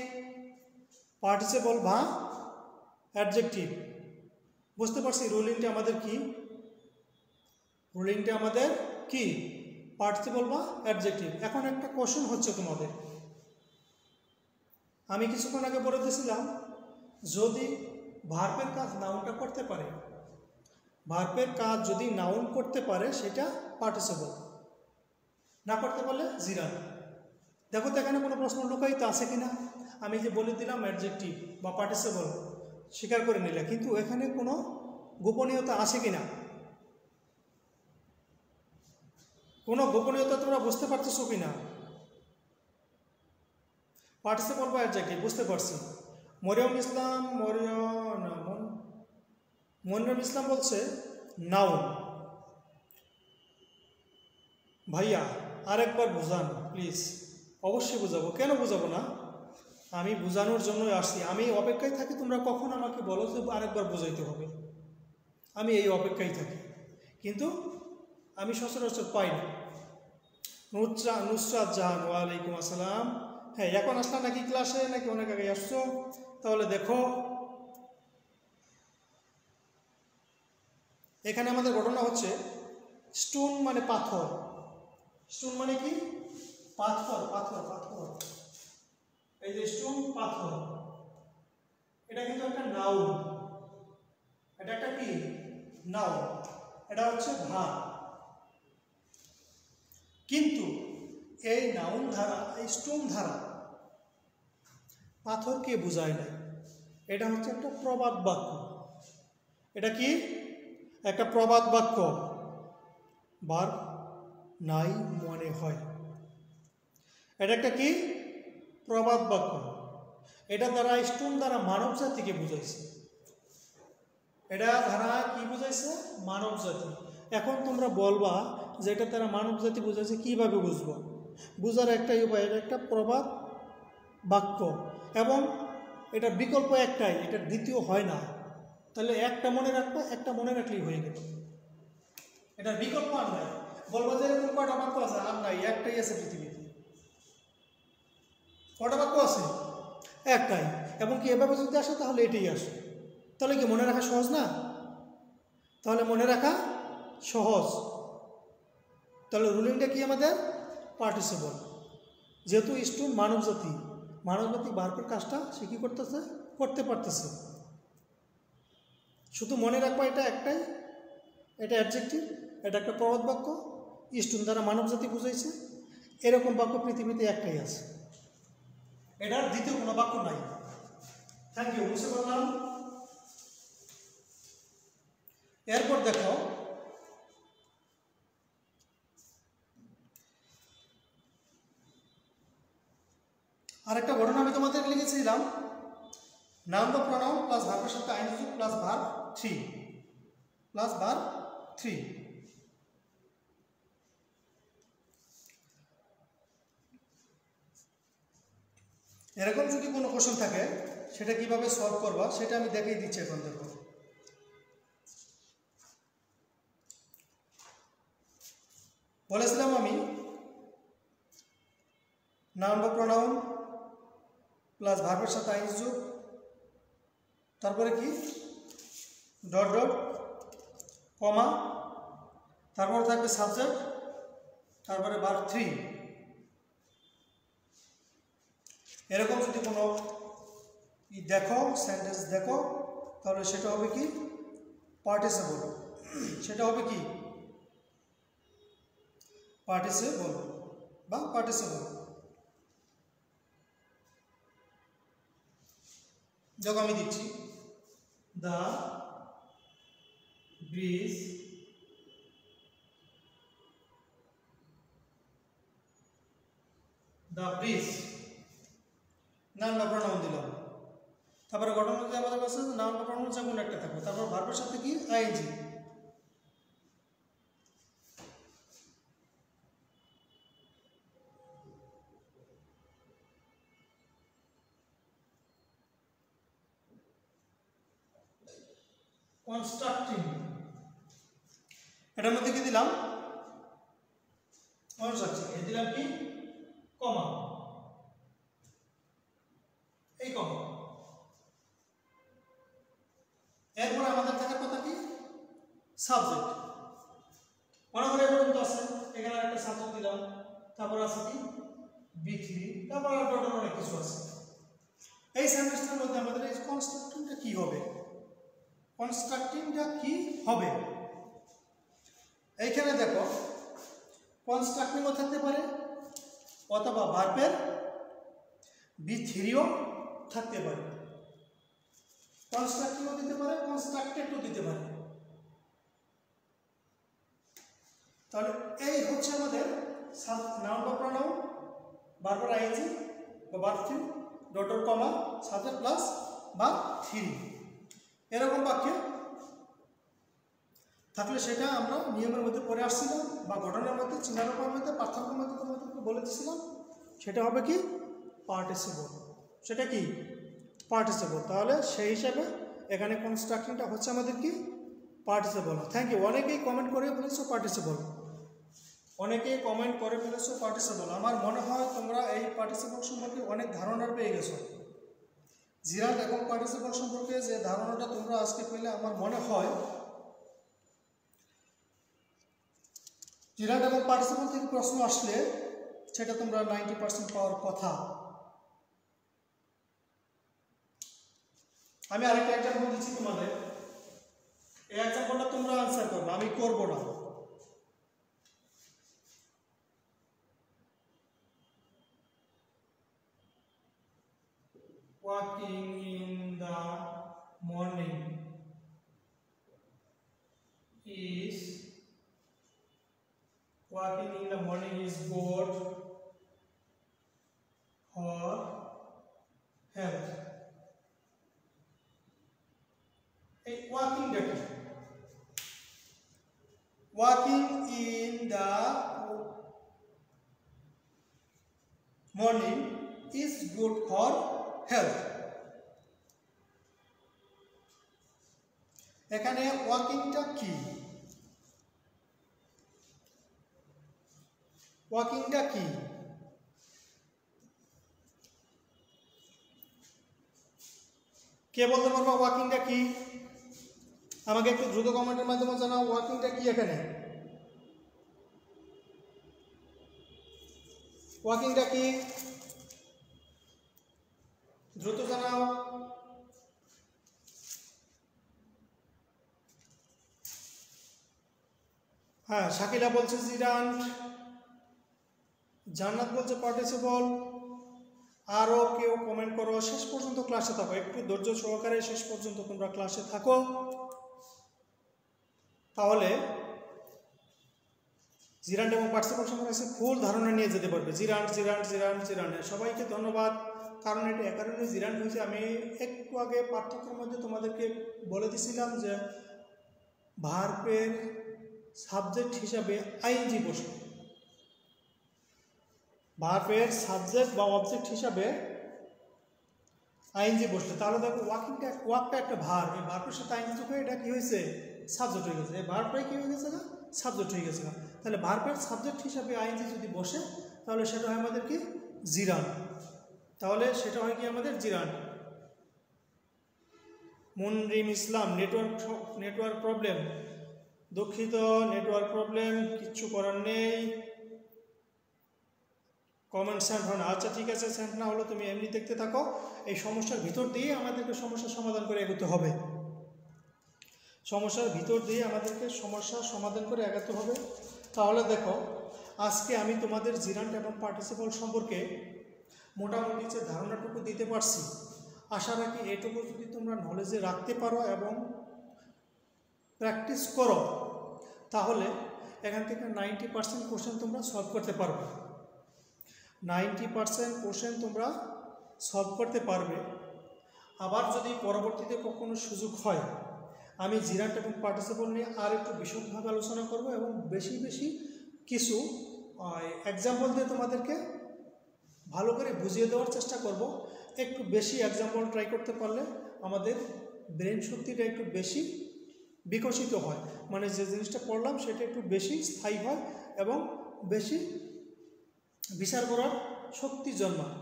পার্টিসিপল বা অ্যাডজেক্টিভ। বুঝতে পারছি রুলিংটা আমাদের কি? রুলিংটা আমাদের কি? পার্টিসিপল বা অ্যাডজেক্টিভ। এখন একটা কোশ্চেন হচ্ছে তোমাদের, আমি কিছুক্ষণ আগে বলে দিয়েছিলাম যদি ভার্বের কাজ নাউনটা করতে পারে, ভার্বের কাজ যদি নাউন করতে পারে সেটা পার্টিসিপল, না করতে পারলে জিরান। দেখো তো এখানে কোনো প্রশ্ন লুকায়িত আছে কিনা? আমি যে বলে দিলাম অ্যাডজেক্টিভ বা পার্টিসিপল স্বীকার করে নিলে, কিন্তু এখানে কোনো গোপনীয়তা আছে কিনা? কোনো গোপনীয়তা তোমরা বুঝতে পারতেছো কিনা? পার্টিসিপল বা অ্যাডজেক্টিভ বুঝতে পারছি। মরিয়ম ইসলাম বলছে নাউন। ভাইয়া আরেকবার বুঝান প্লিজ। অবশ্যই বুঝাবো, কেন বুঝাবো না? আমি বোঝানোর জন্যই আসছি। আমি অপেক্ষায় থাকি তোমরা কখন আমাকে বলো যে আরেকবার বোঝাইতে হবে, আমি এই অপেক্ষায় থাকি, কিন্তু আমি সচরাচর পাই না। নুসরাত জাহান, ওয়ালাইকুম আসসালাম। হ্যাঁ, এখন আসলা নাকি ক্লাসে, নাকি অনেক আগে আসছো? তাহলে দেখো এখানে আমাদের ঘটনা হচ্ছে স্টোন মানে পাথর। স্টোন মানে কি? পাথর, পাথর, পাথর। এই যে স্টোন, পাথর, এটা কিন্তু একটা নাউন। এটা একটা কি নাউন, এটা হচ্ছে ভার্ব। কিন্তু এই নাউন ধারা, এই স্টোন ধারা পাথরকে বোঝায় না। এটা হচ্ছে একটা প্রবাদ বাক্য। এটা কি? একটা প্রবাদ বাক্য। ভার্ব নাই মনে হয়। এটা একটা কি? প্রবাদ বাক্য। এটা দ্বারা স্টোন দ্বারা মানব জাতিকে বুঝাইছে। এটা ধারা কি বুঝাইছে? মানব জাতি। এখন তোমরা বলবা যে এটা তারা মানব জাতি বুঝাইছে, কিভাবে বুঝবো? বুঝার একটাই উপায়, এটা একটা প্রবাদ বাক্য এবং এটা বিকল্প একটাই, এটা দ্বিতীয় হয় না। তাহলে একটা মনে রাখবো, একটা মনে রাখলেই হয়ে গেল। এটার বিকল্প আর নাই। বলবো যে এরকম কয়টা বাক্য আছে? আর নাই, একটাই আছে পৃথিবীতে। কয়টা বাক্য আছে? একটাই। এবং কি এভাবে যদি আসে তাহলে এটাই আসে। তাহলে কি মনে রাখা সহজ না? তাহলে মনে রাখা সহজ। তাহলে রুলিংটা কি আমাদের? পার্টিসিপল। যেহেতু স্টোন মানব জাতি, মানব জাতি ভার্বের কাজটা সে কি করতেছে? করতে পারতেছে। শুধু মনে রাখবা এটা একটাই, এটা অ্যাডজেক্টিভ, এটা একটা প্রবাদ বাক্য, স্টোন দ্বারা মানব জাতি বুঝাইছে। এরকম বাক্য পৃথিবীতে একটাই আছে, এটার দ্বিতীয় কোনো বাক্য নাই। থ্যাংক ইউ, বুঝতে পারলাম। এরপর দেখো আরেকটা ঘটনা আমি তোমাদের লিখেছিলাম, নাউন বা প্রনাউন প্লাস ভার্বের সাথে আইনযুক্ত প্লাস ভার্ব 3 প্লাস ভার্ব 3। এরকম যদি কোনো কোশ্চেন থাকে সেটা কিভাবে সলভ করবা সেটা আমি দেখিয়ে দিচ্ছি। এখন দেখো, বলেছিলাম আমি নাউন বা প্রনাউন প্লাস ভার্বের সাথে আইনযুক্ত, তারপরে কি ডট ডট কমা, তারপরে থাকবে সাবজেক্ট, তারপরে ভার্ব 3। এরকম যদি কোনো দেখো, সেন্টেন্স দেখো, তাহলে সেটা হবে কি? পার্টিসিপল। সেটা হবে কি? পার্টিসিপল বা পার্টিসিপল। দেখো আমি দিচ্ছি, দ্য ব্রিজ নাউন বা প্রনাউন দিলাম। তারপরে ঘটনা যদি আমাদের কাছে নাউন বা প্রনাউন যে কোনো একটা থাকবে, তারপর ভার্বের সাথে কি? আইএনজি। কনস্ট্রাক্টিং, এটার মধ্যে কি দিলাম? কনস্ট্রাক্টিং। এ দিলাম কি? কমা, এই কমা। এরপরে আমাদের থাকার কথা কি? সাবজেক্ট। মনে করে পর্যন্ত আছে, এখানে একটা সাবজেক্ট দিলাম, তারপর আছে কি? B3, তারপর আর টোটাল অনেক কিছু আছে। এই সেন্টেন্সটার মধ্যে আমাদের এই কনস্ট্রাক্টিংটা কি হবে? কনস্ট্রাক্টিংটা কি হবে? এইখানে দেখো, কনস্ট্রাক্টিংও থাকতে পারে অথবা ভার্বের B3ও থাকতে পারে। কনস্ট্রাক্টিংও দিতে পারে, কনস্ট্রাক্টেডও দিতে পারে। তাহলে এই হচ্ছে আমাদের নাউন বা প্রনাউন, ভার্বের আইএনজি বা verb 3, dot dot comma, subject plus verb 3। এরকম বাক্যে থাকলে সেটা আমরা নিয়মের মধ্যে পড়ে আসছিলাম বা ঘটনার মধ্যে, চিহ্নের মধ্যে, পার্থক্যের মধ্যে তোমাদেরকে বলে দিয়েছিলাম। সেটা হবে কি? পার্টিসিপল। সেটা কি? পার্টিসিপল। তাহলে সেই হিসাবে এখানে কনস্ট্রাক্টিংটা হচ্ছে আমাদের কি? পার্টিসিপল। Thank you. অনেকেই কমেন্ট করে বলেছো পার্টিসিপল, অনেকেই কমেন্ট করে ফেলেছো পার্টিসিপল। আমার মনে হয় তোমরা এই পার্টিসিপল সম্পর্কে অনেক ধারণা পেয়ে গেছো। জিরান্ট এবং পার্টিসিপল সম্পর্কে যে ধারণাটা তোমরা আজকে পেলে, আমার মনে হয় জিরান্ট এবং পার্টিসিপল থেকে প্রশ্ন আসলে সেটা তোমরা 90% পাওয়ার কথা। আমি আরেকটা এক্সাম্পল দিচ্ছি তোমাদের, এই এক্সাম্পলটা তোমরা আনসার করবে, আমি করব না। Walking in the morning is good for health. এই ওয়াকিংটা কি? Walking in the morning is good for health. এখানে ওয়াকিংটা কি? ওয়াকিংটা কি? কে বলতে পারবা ওয়াকিংটা কি? আমাকে একটু দ্রুত কমেন্টের মাধ্যমে জানাও ওয়াকিংটা কি। এখানে ওয়াকিংটা কি দ্রুত জানাও। হ্যাঁ, শাকিলা বলছে জিরান্ট, জান্নাত বলছে পার্টিসিপল। আরও কেউ কমেন্ট করো। শেষ পর্যন্ত ক্লাসে থাকো, একটু ধৈর্য সহকারে শেষ পর্যন্ত তোমরা ক্লাসে থাকো, তাহলে জিরান্ট এবং পার্টিসিপল সম্পর্কে ফুল ধারণা নিয়ে যেতে পারবে। জিরান্ট জিরান্ট জিরান্ট জিরান্ট, সবাইকে ধন্যবাদ। কারণ এটা এ কারণে জিরান্ট হয়েছে, আমি একটু আগে পার্থক্যের মধ্যে তোমাদেরকে বলে দিছিলাম যে ভার্বের সাবজেক্ট হিসাবে আইএনজি বসে, ভার্বের সাবজেক্ট বা অবজেক্ট হিসাবে আইএনজি বসলে, তাহলে দেখো ওয়াকটা একটা ভার্ব, এই ভার্বের সাথে আইএনজি যোগ হয়ে এটা কি হয়েছে? সাবজেক্ট হয়ে গেছে। এই ভার্বটাই কি হয়ে গেছে না? সাবজেক্ট হয়ে গেছে না। তাহলে ভার্বের সাবজেক্ট হিসাবে আইএনজি যদি বসে, তাহলে সেটা হয় আমাদের কি? জিরান্ট। তাহলে সেটা হয় কি আমাদের? জিরান্ট। মুনরিম ইসলাম, নেটওয়ার্ক প্রবলেম, দুঃখিত, নেটওয়ার্ক প্রবলেম, কিচ্ছু করার নেই। কমেন্ট সেন্ড হয় না, আচ্ছা ঠিক আছে, সেন্ড না হলো তুমি এমনি দেখতে থাকো। এই সমস্যার ভিতর দিয়ে আমাদেরকে সমস্যার সমাধান করে এগোতে হবে, সমস্যার ভিতর দিয়ে আমাদেরকে সমস্যার সমাধান করে এগোতে হবে। তাহলে দেখো, আজকে আমি তোমাদের জিরান্ট এবং পার্টিসিপল সম্পর্কে মোটামুটি যে ধারণাটুকু দিতে পারছি, আশা রাখি এটুকু যদি তোমরা নলেজে রাখতে পারো এবং প্র্যাকটিস করো, তাহলে এখান থেকে 90% কোশ্চেন তোমরা সলভ করতে পারবে। 90% কোশ্চেন তোমরা সলভ করতে পারবে। আবার যদি পরবর্তীতে কখনো সুযোগ হয়, আমি জিরান্ট এবং পার্টিসিপল নিয়ে আর একটু বিশদভাবে আলোচনা করব এবং বেশি বেশি কিছু এক্সাম্পল দিয়ে তোমাদেরকে ভালো করে বুঝিয়ে দেওয়ার চেষ্টা করব। একটু বেশি এক্সাম্পল ট্রাই করতে পারলে আমাদের ব্রেন শক্তিটা একটু বেশি বিকশিত হয়, মানে যে জিনিসটা পড়লাম সেটা একটু বেশি স্থায়ী হয় এবং বেশি বিচার করার শক্তি জন্মায়।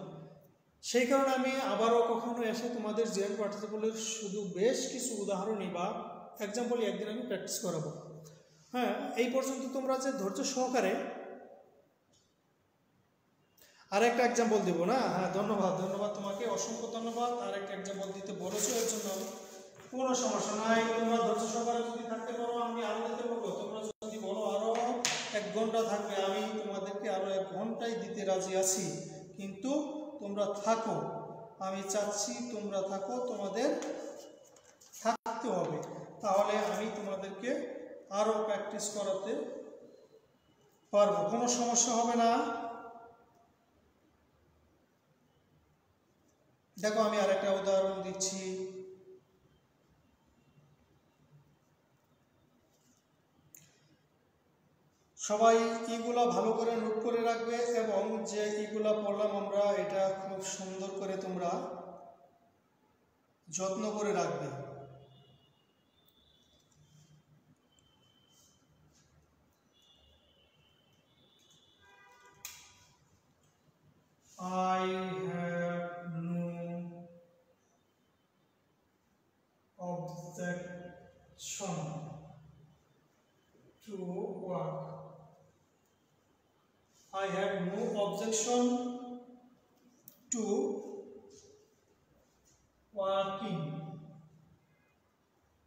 সেই কারণে আমি আবারও কখনো এসে তোমাদের জিরান্ট পার্টিসিপলের শুধু বেশ কিছু উদাহরণই বা এক্সাম্পলই একদিন আমি প্র্যাকটিস করাবো। হ্যাঁ, এই পর্যন্ত তোমরা যে ধৈর্য সহকারে আরেকটা এক্সাম্পল দেবো না? হ্যাঁ, ধন্যবাদ তোমাকে, অসংখ্য ধন্যবাদ। আরেকটা এক্সাম্পল দিতে বলেছো, এর জন্য কোনো সমস্যা নাই। তোমরা ধৈর্য সহকারে যদি থাকতে পারো আমি আরও দিতে পারবো। তোমরা যদি বলো আরও 1 ঘন্টা থাকবে, আমি তোমাদেরকে আরও 1 ঘন্টাই দিতে রাজি আছি, কিন্তু তোমরা থাকো, আমি চাচ্ছি তোমরা থাকো, তোমাদের থাকতে হবে, তাহলে আমি তোমাদেরকে আরও প্র্যাকটিস করাতে পারবো, কোনো সমস্যা হবে না। দেখো, আমি আরেকটা উদাহরণ দিচ্ছি। সবাই ইগুলা ভালো করে নোট করে রাখবে এবং যে ইগুলা পড়লাম আমরা, এটা খুব সুন্দর করে তোমরা যত্ন করে রাখবে। I have no objection to work. I have no objection to working.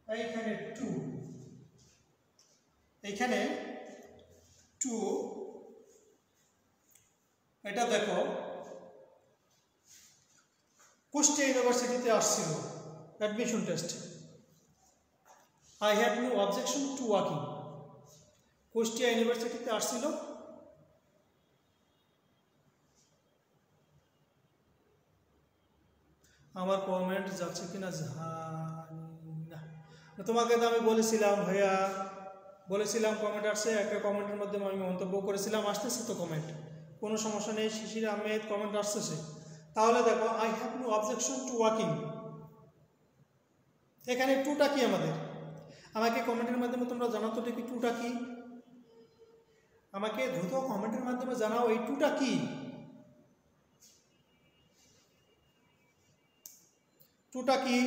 এইখানে টু, এইখানে টু, এটা দেখো কুষ্টিয়া ইউনিভার্সিটিতে আসছিল admission test. I have no objection to working, Kushtia ইউনিভার্সিটিতে আসছিল। আমার কমেন্ট যাচ্ছে কিনা জানি না। তোমাকে তো আমি বলেছিলাম ভাইয়া, বলেছিলাম কমেন্ট আসছে, একটা কমেন্টের মধ্যে আমি মন্তব্য করেছিলাম, আসতেছে তো কমেন্ট, কোনো সমস্যা নেই। শিশির আহমেদ কমেন্ট আসতেছে। তাহলে দেখো I have no objection to working, এখানে টুটা কি আমাদের? আমাকে কমেন্টের মাধ্যমে তোমরা জানাও তো দেখি টুটা কি, আমাকে দ্রুত কমেন্টের মাধ্যমে জানাও এই টুটা কি। টুটা কি?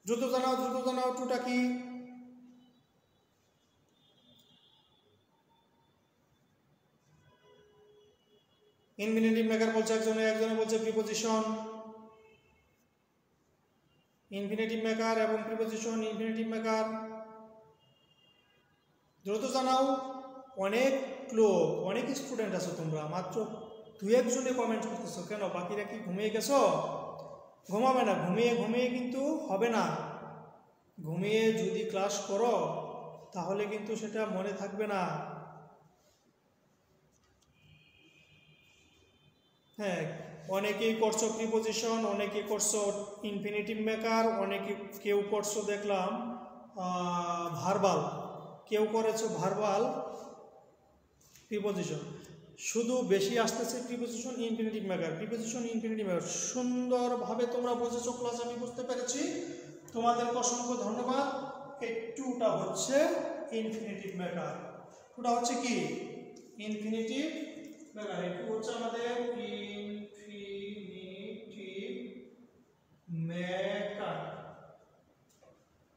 দ্রুত জানাও, দ্রুত জানাও টুটা কি। ইনফিনিটিভ মেকার বলছে একজনে, একজনে বলছে প্রিপোজিশন। ইনফিনিটিভ মেকার এবং প্রিপোজিশন, ইনফিনিটিভ মেকার, দ্রুত জানাও। অনেক লোক, অনেক স্টুডেন্ট আছো তোমরা, মাত্র 2-1 জনে কমেন্ট করতেছো, কেন বাকিরা কি ঘুমিয়ে গেছো? ঘুমাবে না, ঘুমিয়ে ঘুমিয়ে কিন্তু হবে না। ঘুমিয়ে যদি ক্লাস করো তাহলে কিন্তু সেটা মনে থাকবে না। হ্যাঁ, অনেকেই করছো প্রিপোজিশন, অনেকে করছো ইনফিনিটিভ মেকার, অনেকে কেউ করছো দেখলাম ভার্বাল, কেউ করেছো ভার্বাল প্রিপোজিশন। শুধু বেশি আসতেছে preposition infinitive maker, preposition infinitive maker. সুন্দরভাবে তোমরা বুঝেছো, ক্লাস আমি বুঝতে পেরেছি, তোমাদেরকে অসংখ্য ধন্যবাদ। এই টুটা হচ্ছে ইনফিনিটিভ মেকার, টুটা হচ্ছে কি ইনফিনিটিভ মেকার। এই টু হচ্ছে আমাদের ইনফিনিটিভ মেকার,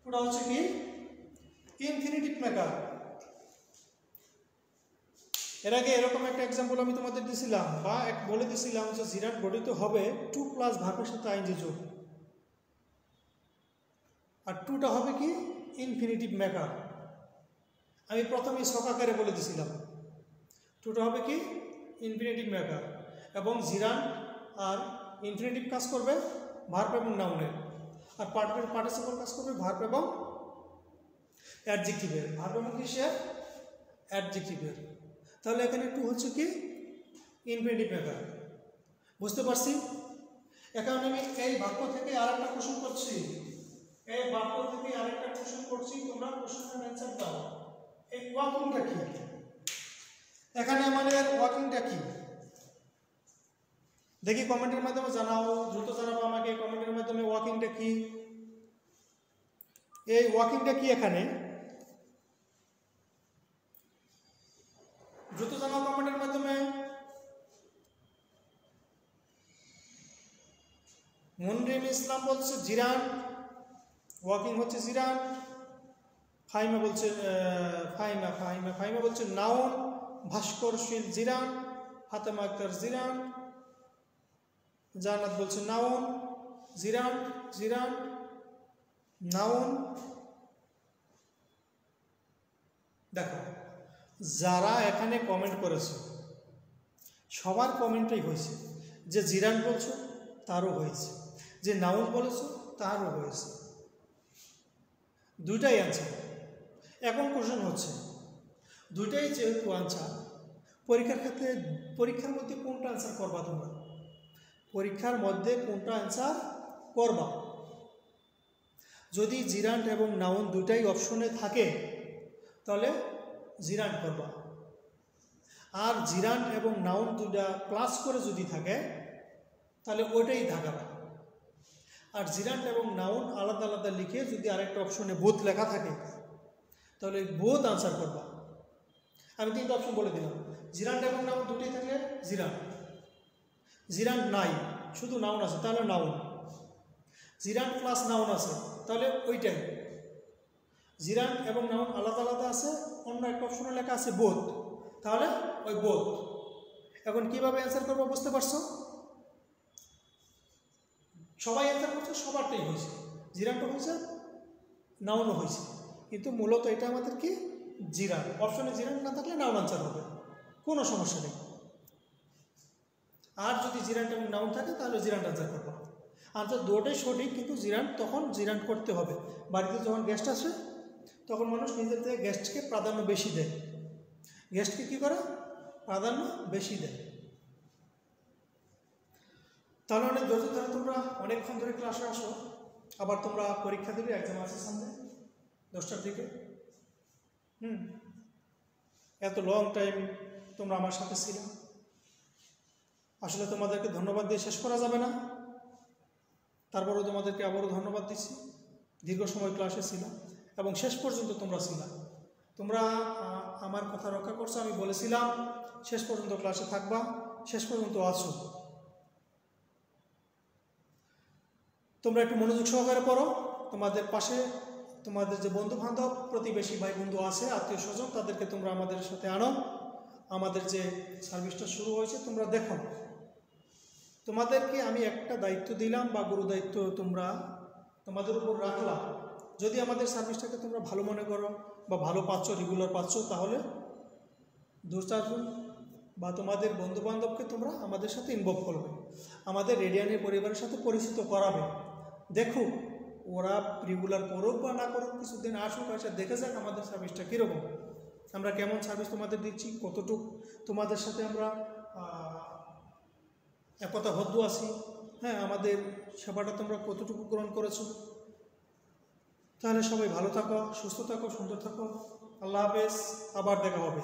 টুটা হচ্ছে কি ইনফিনিটিভ মেকার। এর আগে এরকম একটা এক্সাম্পল আমি তোমাদের দিছিলাম বা বলে দিছিলাম যে জিরাট গঠিত হবে টু প্লাস ভার্বের সাথে আইএনজি যোগ, আর টুটা হবে কি ইনফিনিটিভ মেকার। আমি প্রথমেই সকাকারে বলে দিছিলাম টুটা হবে কি ইনফিনিটিভ মেকার, এবং জিরান আর ইনফিনিটিভ কাজ করবে ভার্ব এবং নাউনের, আর পার্টিসিপল কাজ করবে ভার্ব এবং অ্যাডজেক্টিভের, ভার্ব এবং কিসের অ্যাডজেক্টিভের। তাহলে এখানে টু হচ্ছে কি ইনফিনিটিভ মেকার, বুঝতে পারছি। এখন আমি এই বাক্য থেকে আরেকটা কোশ্চেন করছি, এই বাক্য থেকে আরেকটা কোশ্চেন করছি, তোমরা কোশ্চেনের অ্যানসার দাও। এই ওয়াকিংটা কি? এখানে আমাদের ওয়াকিংটা কি দেখি কমেন্টের মাধ্যমে জানাও, দ্রুত জানাবো আমাকে কমেন্টের মাধ্যমে ওয়াকিংটা কি। এই ওয়াকিংটা কি এখানে দ্রুত জানাও কমেন্টের মাধ্যমে। মুনরিম ইসলাম বলছে জিরান, ওয়াকিং হচ্ছে জিরান। ফাইমা বলছে ফাইমা বলছে নাউন, ভাস্করশীল জিরান। ফাতেমা আক্তার জিরান। জান্নাত বলছে নাউন, জিরান জিরান নাউন। দেখো যারা এখানে কমেন্ট করেছে সবার কমেন্টই হয়েছে, যে জিরান বলছো তারও হয়েছে, যে নাউন বলেছো তারও হয়েছে, দুইটাই আনসার। এখন কোশ্চেন হচ্ছে দুইটাই যেহেতু আনসার, পরীক্ষার ক্ষেত্রে পরীক্ষার মধ্যে কোনটা আনসার করবা তোমরা? পরীক্ষার মধ্যে কোনটা আনসার করবা? যদি জিরান্ট এবং নাউন দুইটাই অপশনে থাকে তাহলে জিরান্ট করবা, আর জিরান্ট এবং নাউন দুইটা প্লাস করে যদি থাকে তাহলে ওইটাই দাগাবা। আর জিরান্ট এবং নাউন আলাদা আলাদা লিখে যদি আরেকটা অপশনে বোথ লেখা থাকে তাহলে বোথ আনসার করবা। আমি 3টা অপশন বলে দিলাম, জিরান্ড এবং নাউন দুটোই থাকলে জিরান্ড, জিরান্ড নাই শুধু নাউন আছে তাহলে নাউন, জিরান্ড প্লাস নাউন আছে তাহলে ওইটাই, জিরান্ড এবং নাউন আলাদা আলাদা আছে, অন্য একটা অপশনে লেখা আছে বোথ, তাহলে ওই বোথ। এখন কিভাবে অ্যান্সার করবো বুঝতে পারছো? সবাই অ্যান্সার করছে, সবারটাই হয়েছে, জিরান্ডও হয়েছে নাউনও হয়েছে, কিন্তু মূলত এটা আমাদের কি জিরান্ড। অপশনে জিরান্ড না থাকলে নাউন আনসার হবে, কোনো সমস্যা নেই। আর যদি জিরান্ড এবং নাউন থাকে তাহলে জিরান্ড আনসার করবো। আনসার দুটোই সঠিক, কিন্তু জিরান্ড তখন জিরান্ড করতে হবে। বাড়িতে যখন গেস্ট আসে তখন মানুষ নিজের থেকে গেস্টকে প্রাধান্য বেশি দেয়, গেস্টকে কী করে প্রাধান্য বেশি দেয়। তাহলে অনেক ধৈর্য ধরে তোমরা অনেকক্ষণ ধরে ক্লাসে আসো, আবার তোমরা পরীক্ষা দেবে, এক্সাম আছে সামনে 10টার দিকে। এত লং টাইম তোমরা আমার সাথে ছিল, আসলে তোমাদেরকে ধন্যবাদ দিয়ে শেষ করা যাবে না, তারপরেও তোমাদেরকে আবারও ধন্যবাদ দিচ্ছি। দীর্ঘ সময় ক্লাসে ছিল এবং শেষ পর্যন্ত তোমরা ছিলা, তোমরা আমার কথা রক্ষা করছো। আমি বলেছিলাম শেষ পর্যন্ত ক্লাসে থাকবা, শেষ পর্যন্ত আছো। তোমরা একটু মনোযোগ সহকারে পড়ো, তোমাদের পাশে তোমাদের যে বন্ধু বান্ধব প্রতিবেশী ভাই বন্ধু আছে, আত্মীয় স্বজন, তাদেরকে তোমরা আমাদের সাথে আনো। আমাদের যে সার্ভিসটা শুরু হয়েছে তোমরা দেখো। তোমাদেরকে আমি একটা দায়িত্ব দিলাম বা গুরু দায়িত্ব তোমরা তোমাদের উপর রাখলাম। যদি আমাদের সার্ভিসটাকে তোমরা ভালো মনে করো বা ভালো পাচ্ছ, রেগুলার পাচ্ছ, তাহলে 2-4 জন বা তোমাদের বন্ধুবান্ধবকে তোমরা আমাদের সাথে ইনভলভ করবে, আমাদের রেডিয়ানের পরিবারের সাথে পরিচিত করাবে। দেখো ওরা রেগুলার করুক বা না করুক, কিছুদিন আসুক, আসে দেখে যাক আমাদের সার্ভিসটা কীরকম, আমরা কেমন সার্ভিস তোমাদের দিচ্ছি, কতটুকু তোমাদের সাথে আমরা একতাবদ্ধ আছি, হ্যাঁ, আমাদের সেবাটা তোমরা কতটুকু গ্রহণ করেছো। তাহলে সবাই ভালো থাকো, সুস্থ থাকো, সুন্দর থাকো। আল্লাহ হাফেজ, আবার দেখা হবে।